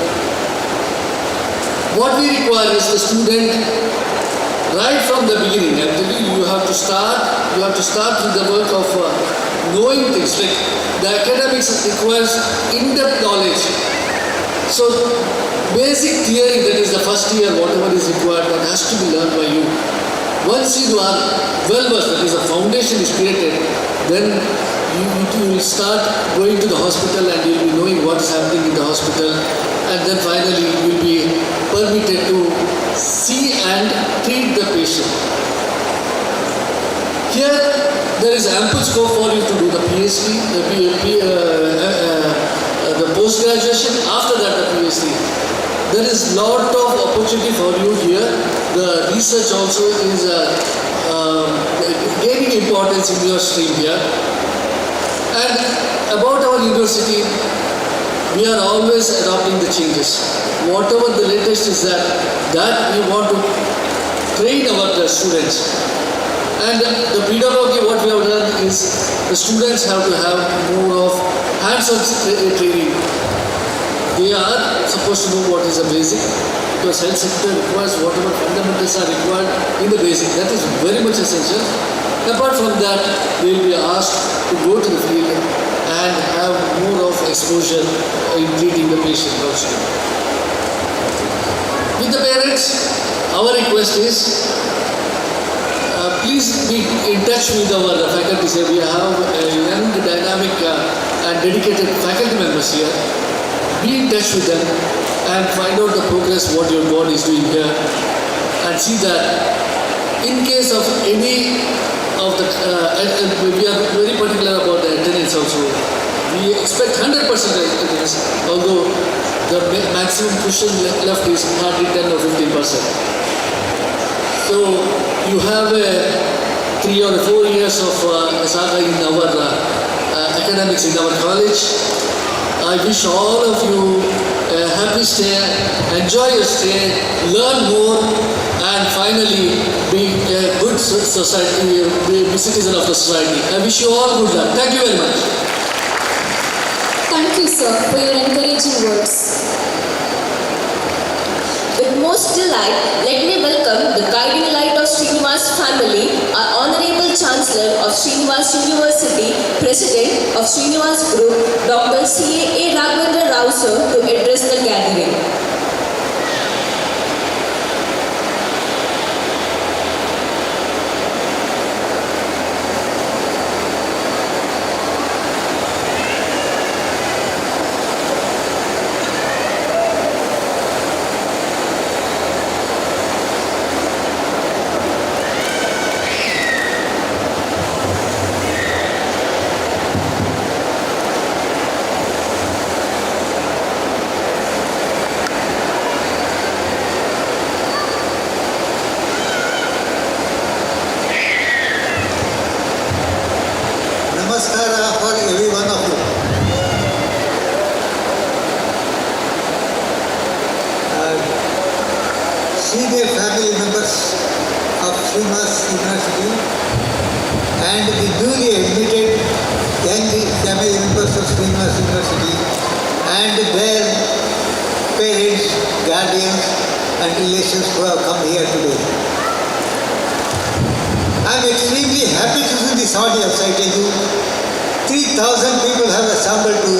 What we require is the student right from the beginning. Actually, you have to start with the work of knowing things. Like the academics requires in-depth knowledge. So basic theory, that is the first year, whatever is required, that has to be learned by you. Once you are well versed, that is the foundation is created, then you will start going to the hospital and you will be knowing what is happening in the hospital, and then finally you will be permitted to see and treat the patient. Here there is ample scope for you to do the PhD, the post-graduation, after that the PhD. There is lot of opportunity for you here. The research also is gaining importance in your stream here. And about our university, we are always adopting the changes. Whatever the latest is that we want to train our students. And the pedagogy, what we have done is the students have to have more of hands-on training. They are supposed to know what is a basic, because health sector requires whatever fundamentals are required in the basic. That is very much essential. Apart from that, they will be asked to go to the field and have more of exposure in treating the patient also. With the parents, our request is please be in touch with our faculty. We have a young, dynamic and dedicated faculty members here. Be in touch with them and find out the progress what your board is doing here. see that in case of any of the, we are very particular about the attendance also. We expect 100% attendance, although the maximum cushion left is hardly 10 or 15%. So you have 3 or 4 years of saga in our academics in our college. I wish all of you a happy stay, enjoy your stay, learn more, and finally be a good society, be a citizen of the society. I wish you all good luck. Thank you very much. Thank you, sir, for your encouraging words. With most delight, let me welcome the guiding light of Srinivas family, our Honorable Chancellor of Srinivas University, President of Srinivas Group, Dr. C.A. Raghavendra Rao, sir, to address the gathering. Namaskara for every one of you. Senior family members of Srinivas University and the newly admitted young family members of Srinivas University and their parents, guardians and relations who have come here today. I am extremely happy to see this audience, I tell you. 3,000 people have assembled to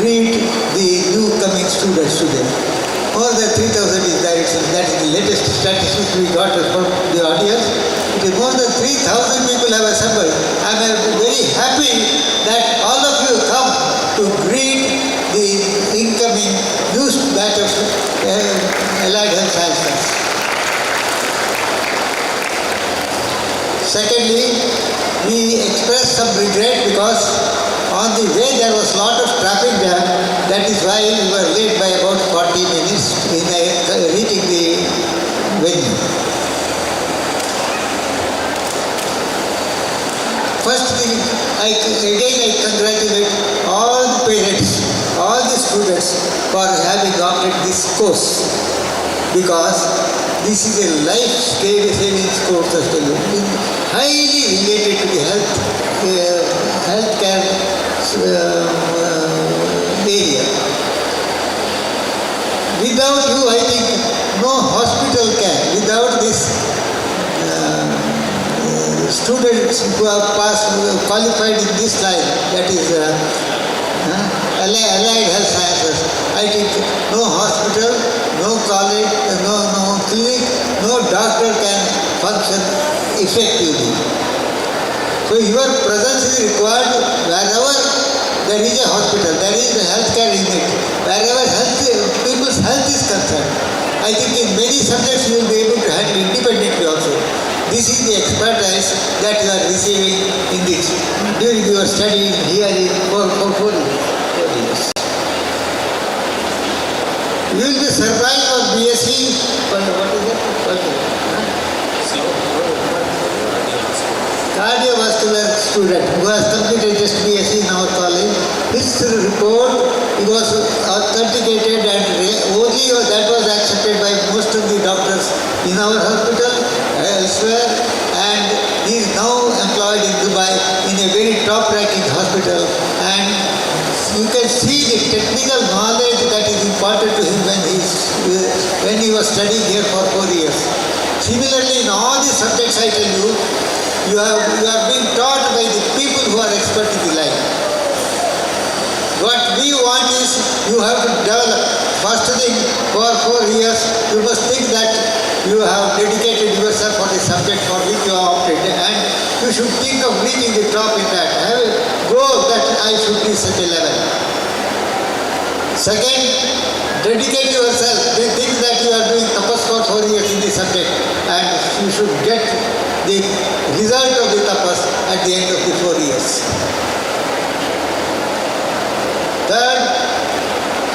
greet the new coming students today. More than 3,000 is there, that is the latest statistics we got from the audience. It is more than 3,000 people have assembled. I am very happy that all of you come to greet the incoming new batch of allied health sciences. Secondly, we express some regret because on the way there was a lot of traffic jam. That is why we were late by about 40 minutes in reaching the venue. First thing, I congratulate all the parents, all the students for having opted this course, because this is a life-saving course, highly related to the healthcare area. Without you, I think no hospital can. Without this students who have qualified in this line, that is allied health sciences, I think no hospital, no college, no clinic, no doctor can function effectively. So your presence is required wherever there is a hospital, there is a healthcare unit, wherever people's health is concerned. I think in many subjects you will be able to handle independently also. This is the expertise that you are receiving in this during your study here for 4 years. You will be surprised on BSc. What is it? Cardiovascular student who has completed just BSc in our college. His report, it was authenticated and only that was accepted by most of the doctors in our hospital, elsewhere, and he is now employed in Dubai in a very top-ranking hospital, and you can see the technical knowledge that is imparted to him when he was studying here for 4 years. Similarly, in all the subjects I tell you, you are being taught by the people who are expert in the line. What we want is you have to develop. First thing, for 4 years, you must think that you have dedicated yourself for the subject for which you have opted, and you should think of reaching the top in that. Have a goal that I should be such a level. Second, dedicate yourself. Think that you are doing tapas for 4 years in this at the end of the 4 years. Third,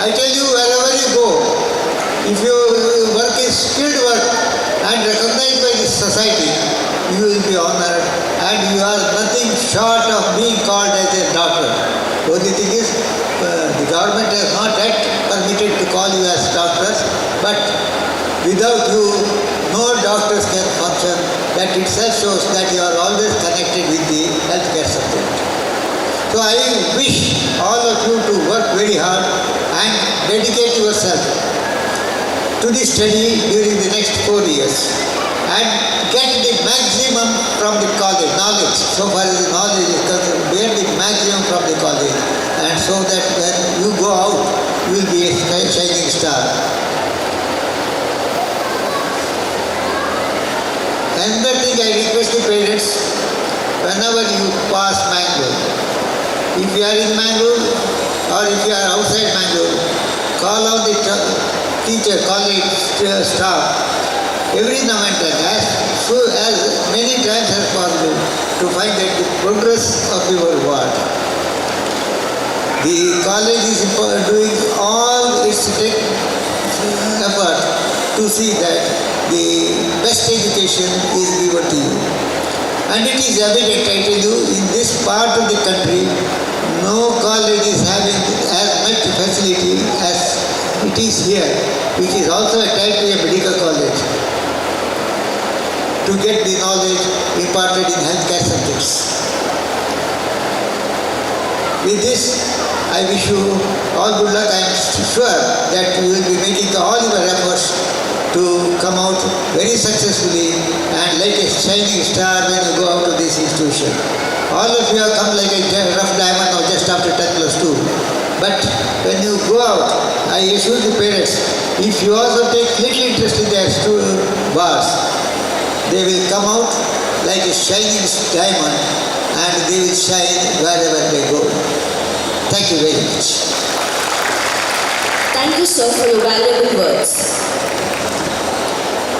I tell you, wherever you go, if your work is skilled work and recognized by the society, you will be honored, and you are nothing short of being called as a doctor. Only thing is, the government has not yet permitted to call you as doctors, but without you, no doctors can function. That itself shows that you are always connected with the healthcare subject. So I wish all of you to work very hard and dedicate yourself to the study during the next 4 years and get the maximum from the college, knowledge. So far as the knowledge is concerned, get the maximum from the college, and so that when you go out, you will be a shining star. Another thing I request the parents, whenever you pass Mangalore, if you are in Mangalore or if you are outside Mangalore, call on the teacher, college staff every now and then, as many times as possible, to find out the progress of your ward. The college is doing all its effort to see that the best education is given to you. And it is evident, I tell you, in this part of the country, no college is having as much facility as it is here, which is also attached to a medical college, to get the knowledge imparted in healthcare subjects. With this, I wish you all good luck. I am sure that you will be making all your efforts to come out very successfully and like a shining star when you go out of this institution. All of you have come like a rough diamond now just after 10+2. But when you go out, I assure the parents, if you also take little interest in their bars, they will come out like a shining diamond and they will shine wherever they go. Thank you very much. Thank you, sir, for your valuable words.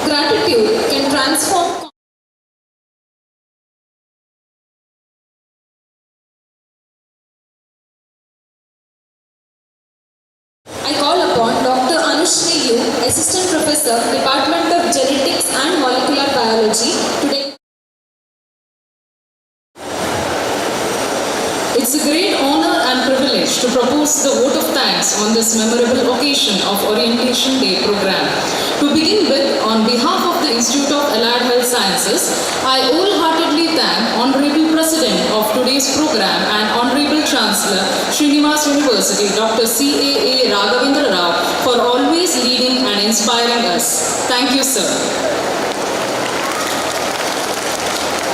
Gratitude can transform. I call upon Dr. Anushri U, Assistant Professor, Department of Genetics and Molecular Biology, today. It's a great honor and privilege to propose the vote of thanks on this memorable occasion of Orientation Day program. To begin with, on behalf of the Institute of Allied Health Sciences, I wholeheartedly thank Honorable President of today's program and Honorable Chancellor, Srinivas University, Dr. C.A.A. Raghavendra Rao, for always leading and inspiring us. Thank you, sir.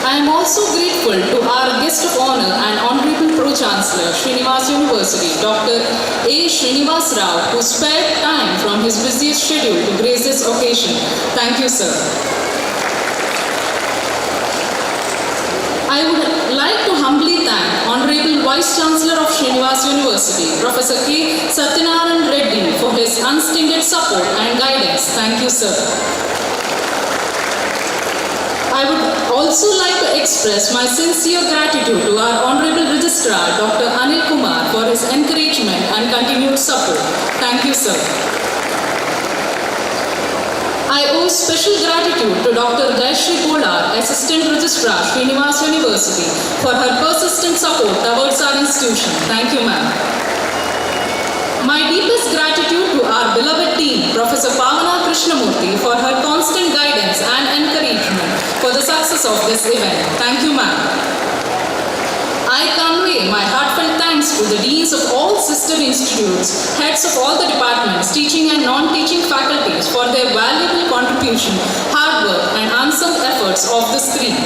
I am also grateful to our guest of honor and Honorable Pro-Chancellor, Srinivas University, Dr. A. Srinivas Rao, who spared time from his busiest schedule to grace this occasion. Thank you, sir. I would like to humbly thank Honorable Vice-Chancellor of Srinivas University, Professor K. Satyanarayan Reddy, for his unstinted support and guidance. Thank you, sir. I would also like to express my sincere gratitude to our Honorable Registrar, Dr. Anil Kumar, for his encouragement and continued support. Thank you, sir. I owe special gratitude to Dr. Jayashree Polar, Assistant Registrar, Srinivas University, for her persistent support towards our institution. Thank you, ma'am. My deepest gratitude to our beloved dean, Professor Pavana Krishnamurthy, for her constant guidance and encouragement for the success of this event. Thank you, ma'am. I convey my heartfelt thanks to the deans of all sister institutes, heads of all the departments, teaching and non-teaching faculties for their valuable contribution, hard work and unsung efforts of this stream.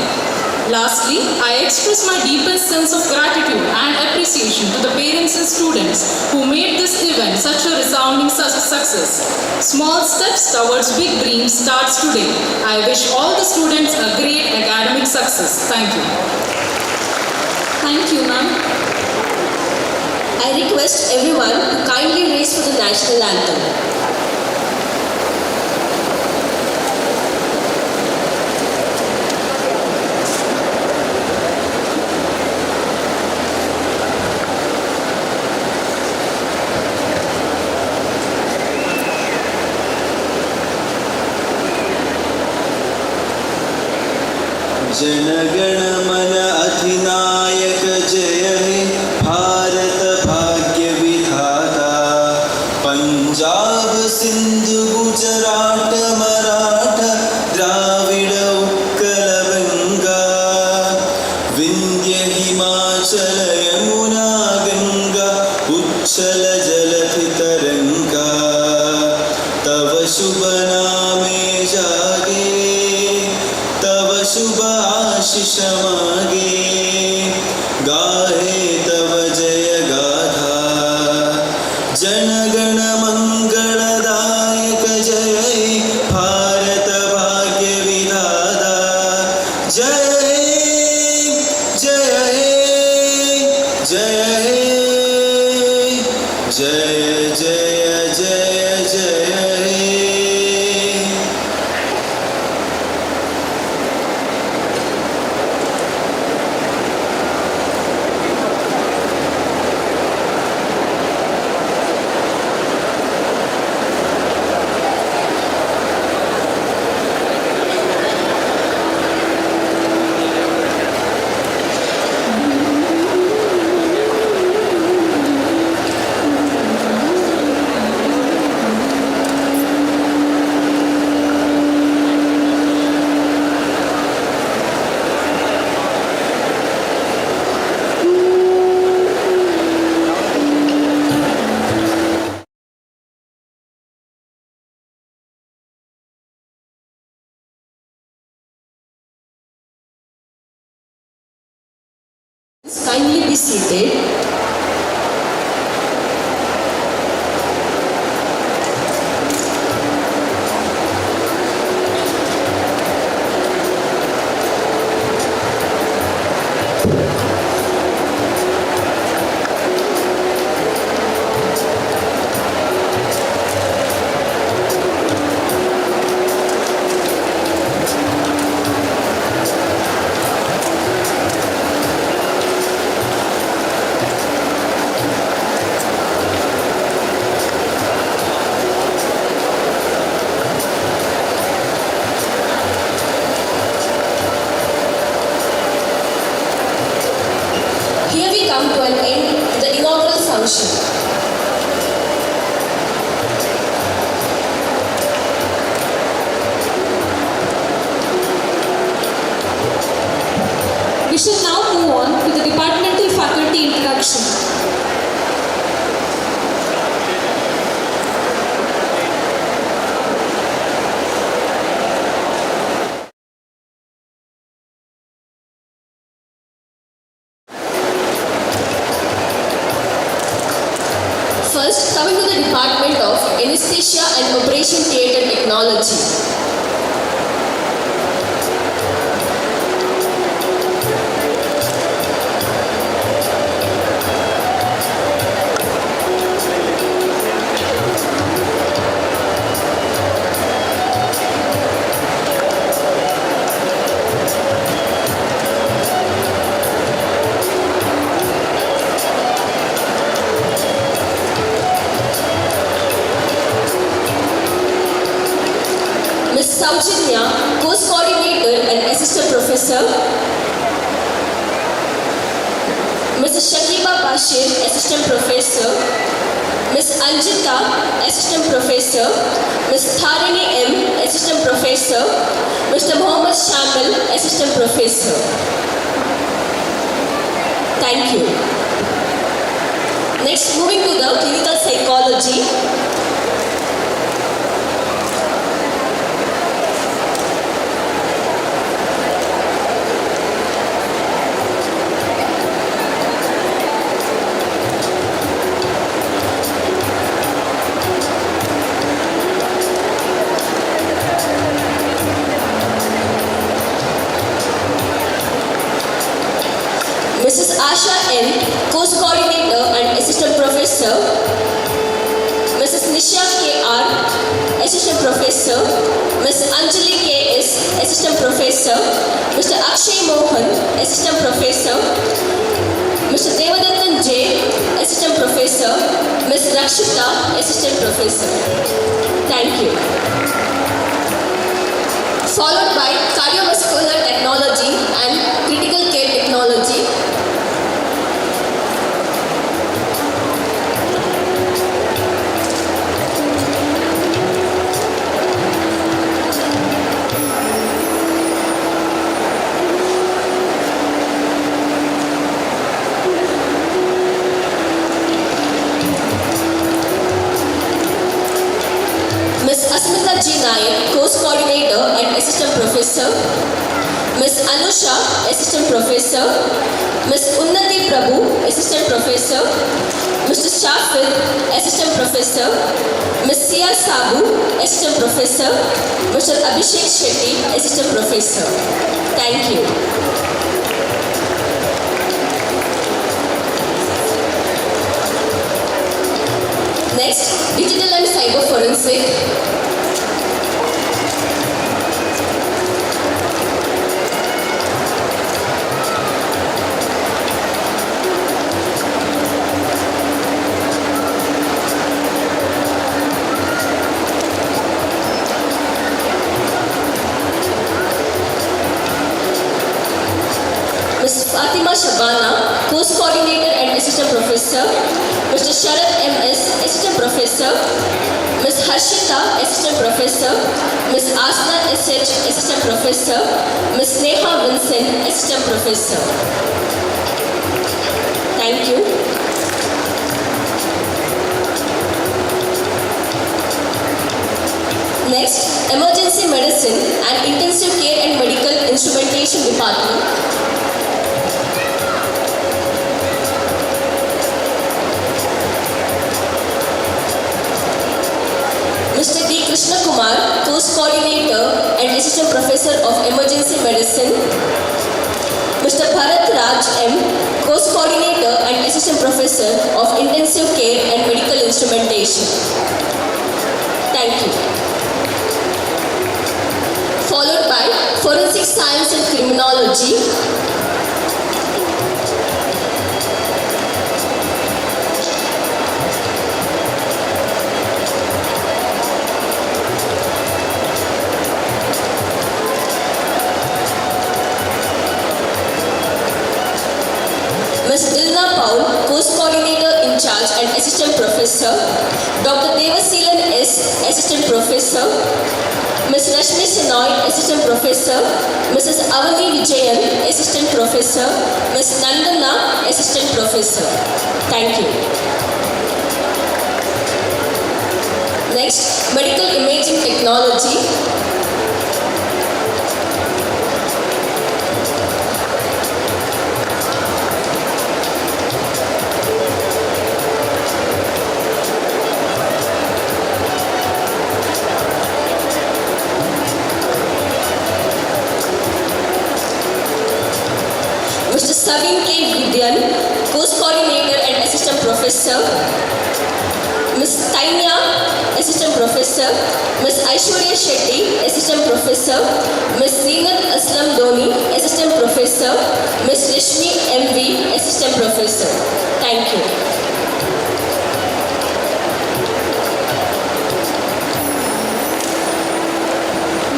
Lastly, I express my deepest sense of gratitude and appreciation to the parents and students who made this event such a resounding success. Small steps towards big dreams starts today. I wish all the students a great academic success. Thank you. Thank you, ma'am. I request everyone to kindly raise for the national anthem. जनगण मन अधिनायक जय हे भारत भाग्य विधाता पंजाब सिंधु गुजरात मराठा द्राविड उत्कल बंगा विंध्य हिमाचल यमुना गंगा उच्छल जलधि तरंगा तव शुभ नामे जागे तव शुभ आशीष मागे गाहे तव जय गाथा जनगण मंगलदायक जय हे भारत भाग्य विधाता जय हे जय हे जय हे जय जय जय जय हे Kindly be seated. Here we come to an end to the inaugural function. We shall now move on to the departmental faculty introduction. First, coming to the Department of Anesthesia and Operation Theatre Technology. Ms. Saujanya, Course Coordinator and Assistant Professor. Mrs. Shakiba Bashir, Assistant Professor. Ms. Anjita, Assistant Professor. Ms. Tharini M, Assistant Professor. Mr. Mohammad Shamil, Assistant Professor. Thank you. Next, moving to the clinical psychology. Mrs. Asha N, Course Coordinator and Assistant Professor. Mrs. Nisha K.R, Assistant Professor. Ms. Anjali K.S, Assistant Professor. Mr. Akshay Mohan, Assistant Professor. Mr. Devadathan J, Assistant Professor. Ms. Rakshita, Assistant Professor. Thank you. Followed by Cardiovascular Technology, Asmita G. Nayak, Course Coordinator and Assistant Professor. Ms. Anusha, Assistant Professor. Ms. Unnati Prabhu, Assistant Professor. Mr. Shafid, Assistant Professor. Ms. Sia Sabu, Assistant Professor. Mr. Abhishek Shetty, Assistant Professor. Thank you. Next, Digital and Cyber Forensic. Ms. Fatima Shabana, Course Coordinator and Assistant Professor. Mr. Sharad M.S., Assistant Professor. Ms. Harshita, Assistant Professor. Ms. Asna S.H., Assistant Professor. Ms. Neha Vincent, Assistant Professor. Thank you. Next, Emergency Medicine and Intensive Care and Medical Instrumentation Department. Mr. D. Krishna Kumar, Course Coordinator and Assistant Professor of Emergency Medicine. Mr. Bharat Raj M, Course Coordinator and Assistant Professor of Intensive Care and Medical Instrumentation. Thank you. Followed by Forensic Science and Criminology. Ms. Dilna Paul, Course Coordinator in Charge and Assistant Professor. Dr. Devasilan S, Assistant Professor. Ms. Rashmi Sinoy, Assistant Professor. Mrs. Avani Vijayan, Assistant Professor. Ms. Nandana, Assistant Professor. Thank you. Next, Medical Imaging Technology. Mr. Savin K. Vidyan, Course Coordinator and Assistant Professor. Ms. Tanya, Assistant Professor. Ms. Aishwarya Shetty, Assistant Professor. Ms. Zeenat Aslam Doni, Assistant Professor. Ms. Rishmi M.V., Assistant Professor. Thank you.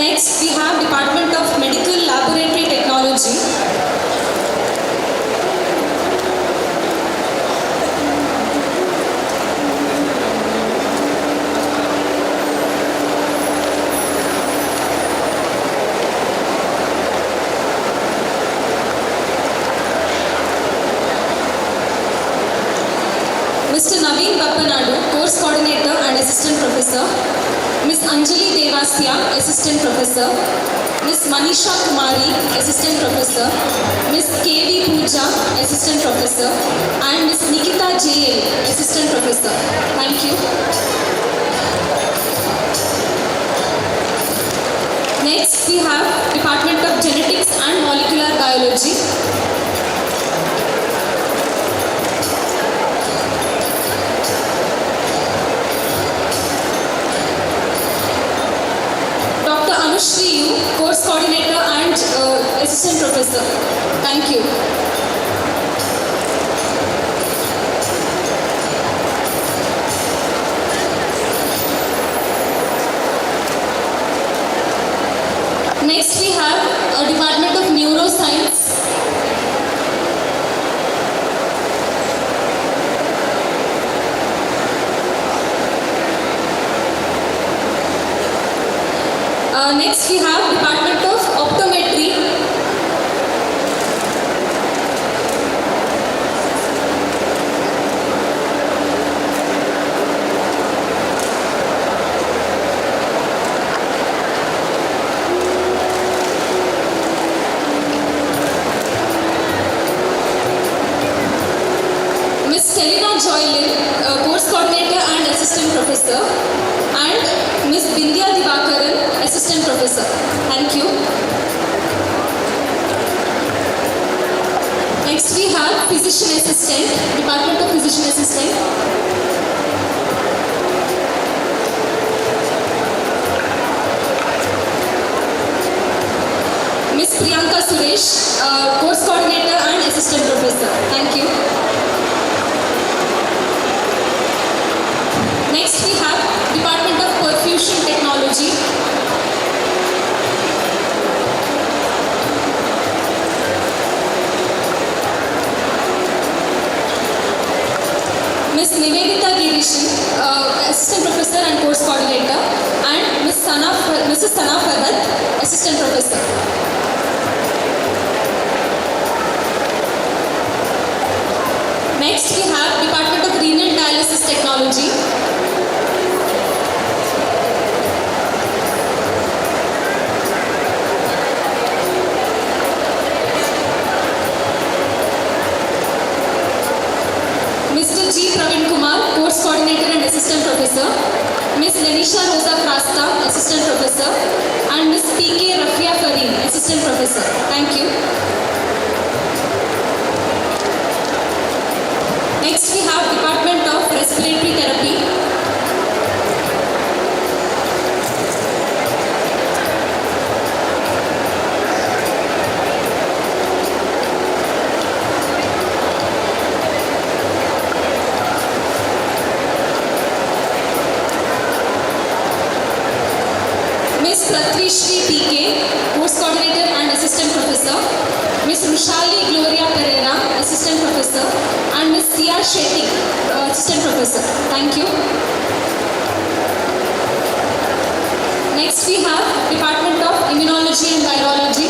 Next, we have Department of Medical Laboratory Technology. Mr. Naveen Bappanadu, Course Coordinator and Assistant Professor. Ms. Anjali Devasya, Assistant Professor. Ms. Manisha Kumari, Assistant Professor. Ms. K.V. Pooja, Assistant Professor. And Ms. Nikita J.L., Assistant Professor. Thank you. Next, we have Department of Genetics and Molecular Biology. Anushri Yu, Course Coordinator and Assistant Professor. Thank you. Next we have a Department of Neuroscience. Next we have Department of Optometry. Professor. Thank you. Next we have Physician Assistant, Department of Physician Assistant. Miss Priyanka Suresh, Course Coordinator and Assistant Professor. Thank you. Next we have Department of Perfusion Technology. Miss Nivedita Girishan, Assistant Professor and Course Coordinator, and Mrs. Sana Farhat, Assistant Professor. Next we have Department of Renal Dialysis Technology. Mr. G. Praveen Kumar, Course Coordinator and Assistant Professor. Ms. Lenisha Rosa Krasta, Assistant Professor. And Ms. P.K. Rafia Fareed, Assistant Professor. Thank you. Next we have Department of Respiratory Therapy. Ms. Pratrishri P.K., Course Coordinator and Assistant Professor. Ms. Rushali Gloria Pereira, Assistant Professor. And Ms. Sia Shetty, Assistant Professor. Thank you. Next we have Department of Immunology and Virology.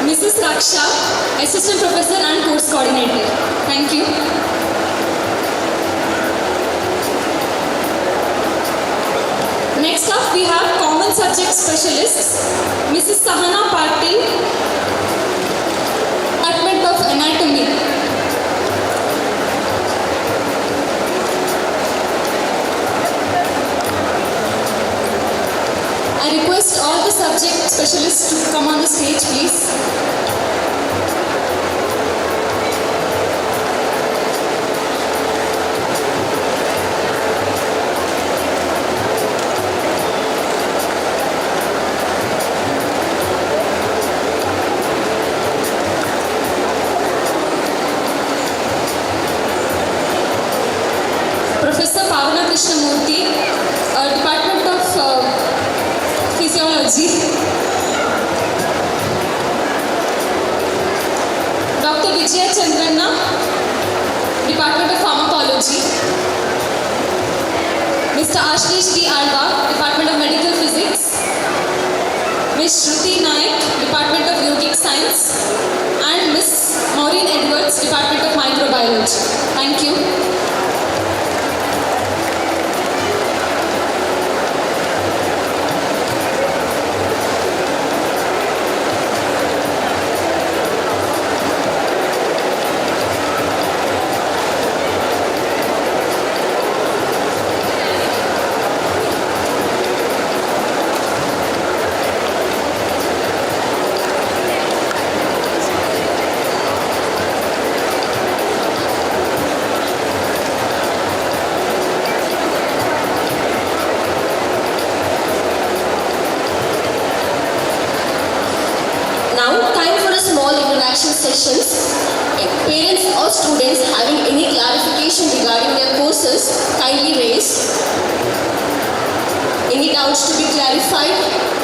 Mrs. Raksha, Assistant Professor and Course Coordinator. Thank you. Next up we have Common Subject Specialists, Mrs. Sahana Patil, Department of Anatomy. I request all the subject specialists to come on the stage, please. Professor Pavana Krishnamurthy, Department of Physiology. Dr. Vijaya Chandranna, Department of Pharmacology. Mr. Ashish D. Alva, Department of Medical Physics. Ms. Shruti Naik, Department of Yogic Science. And Ms. Maureen Edwards, Department of Microbiology. Thank you. Sessions. Parents or students having any clarification regarding their courses, kindly raise. Any doubts to be clarified?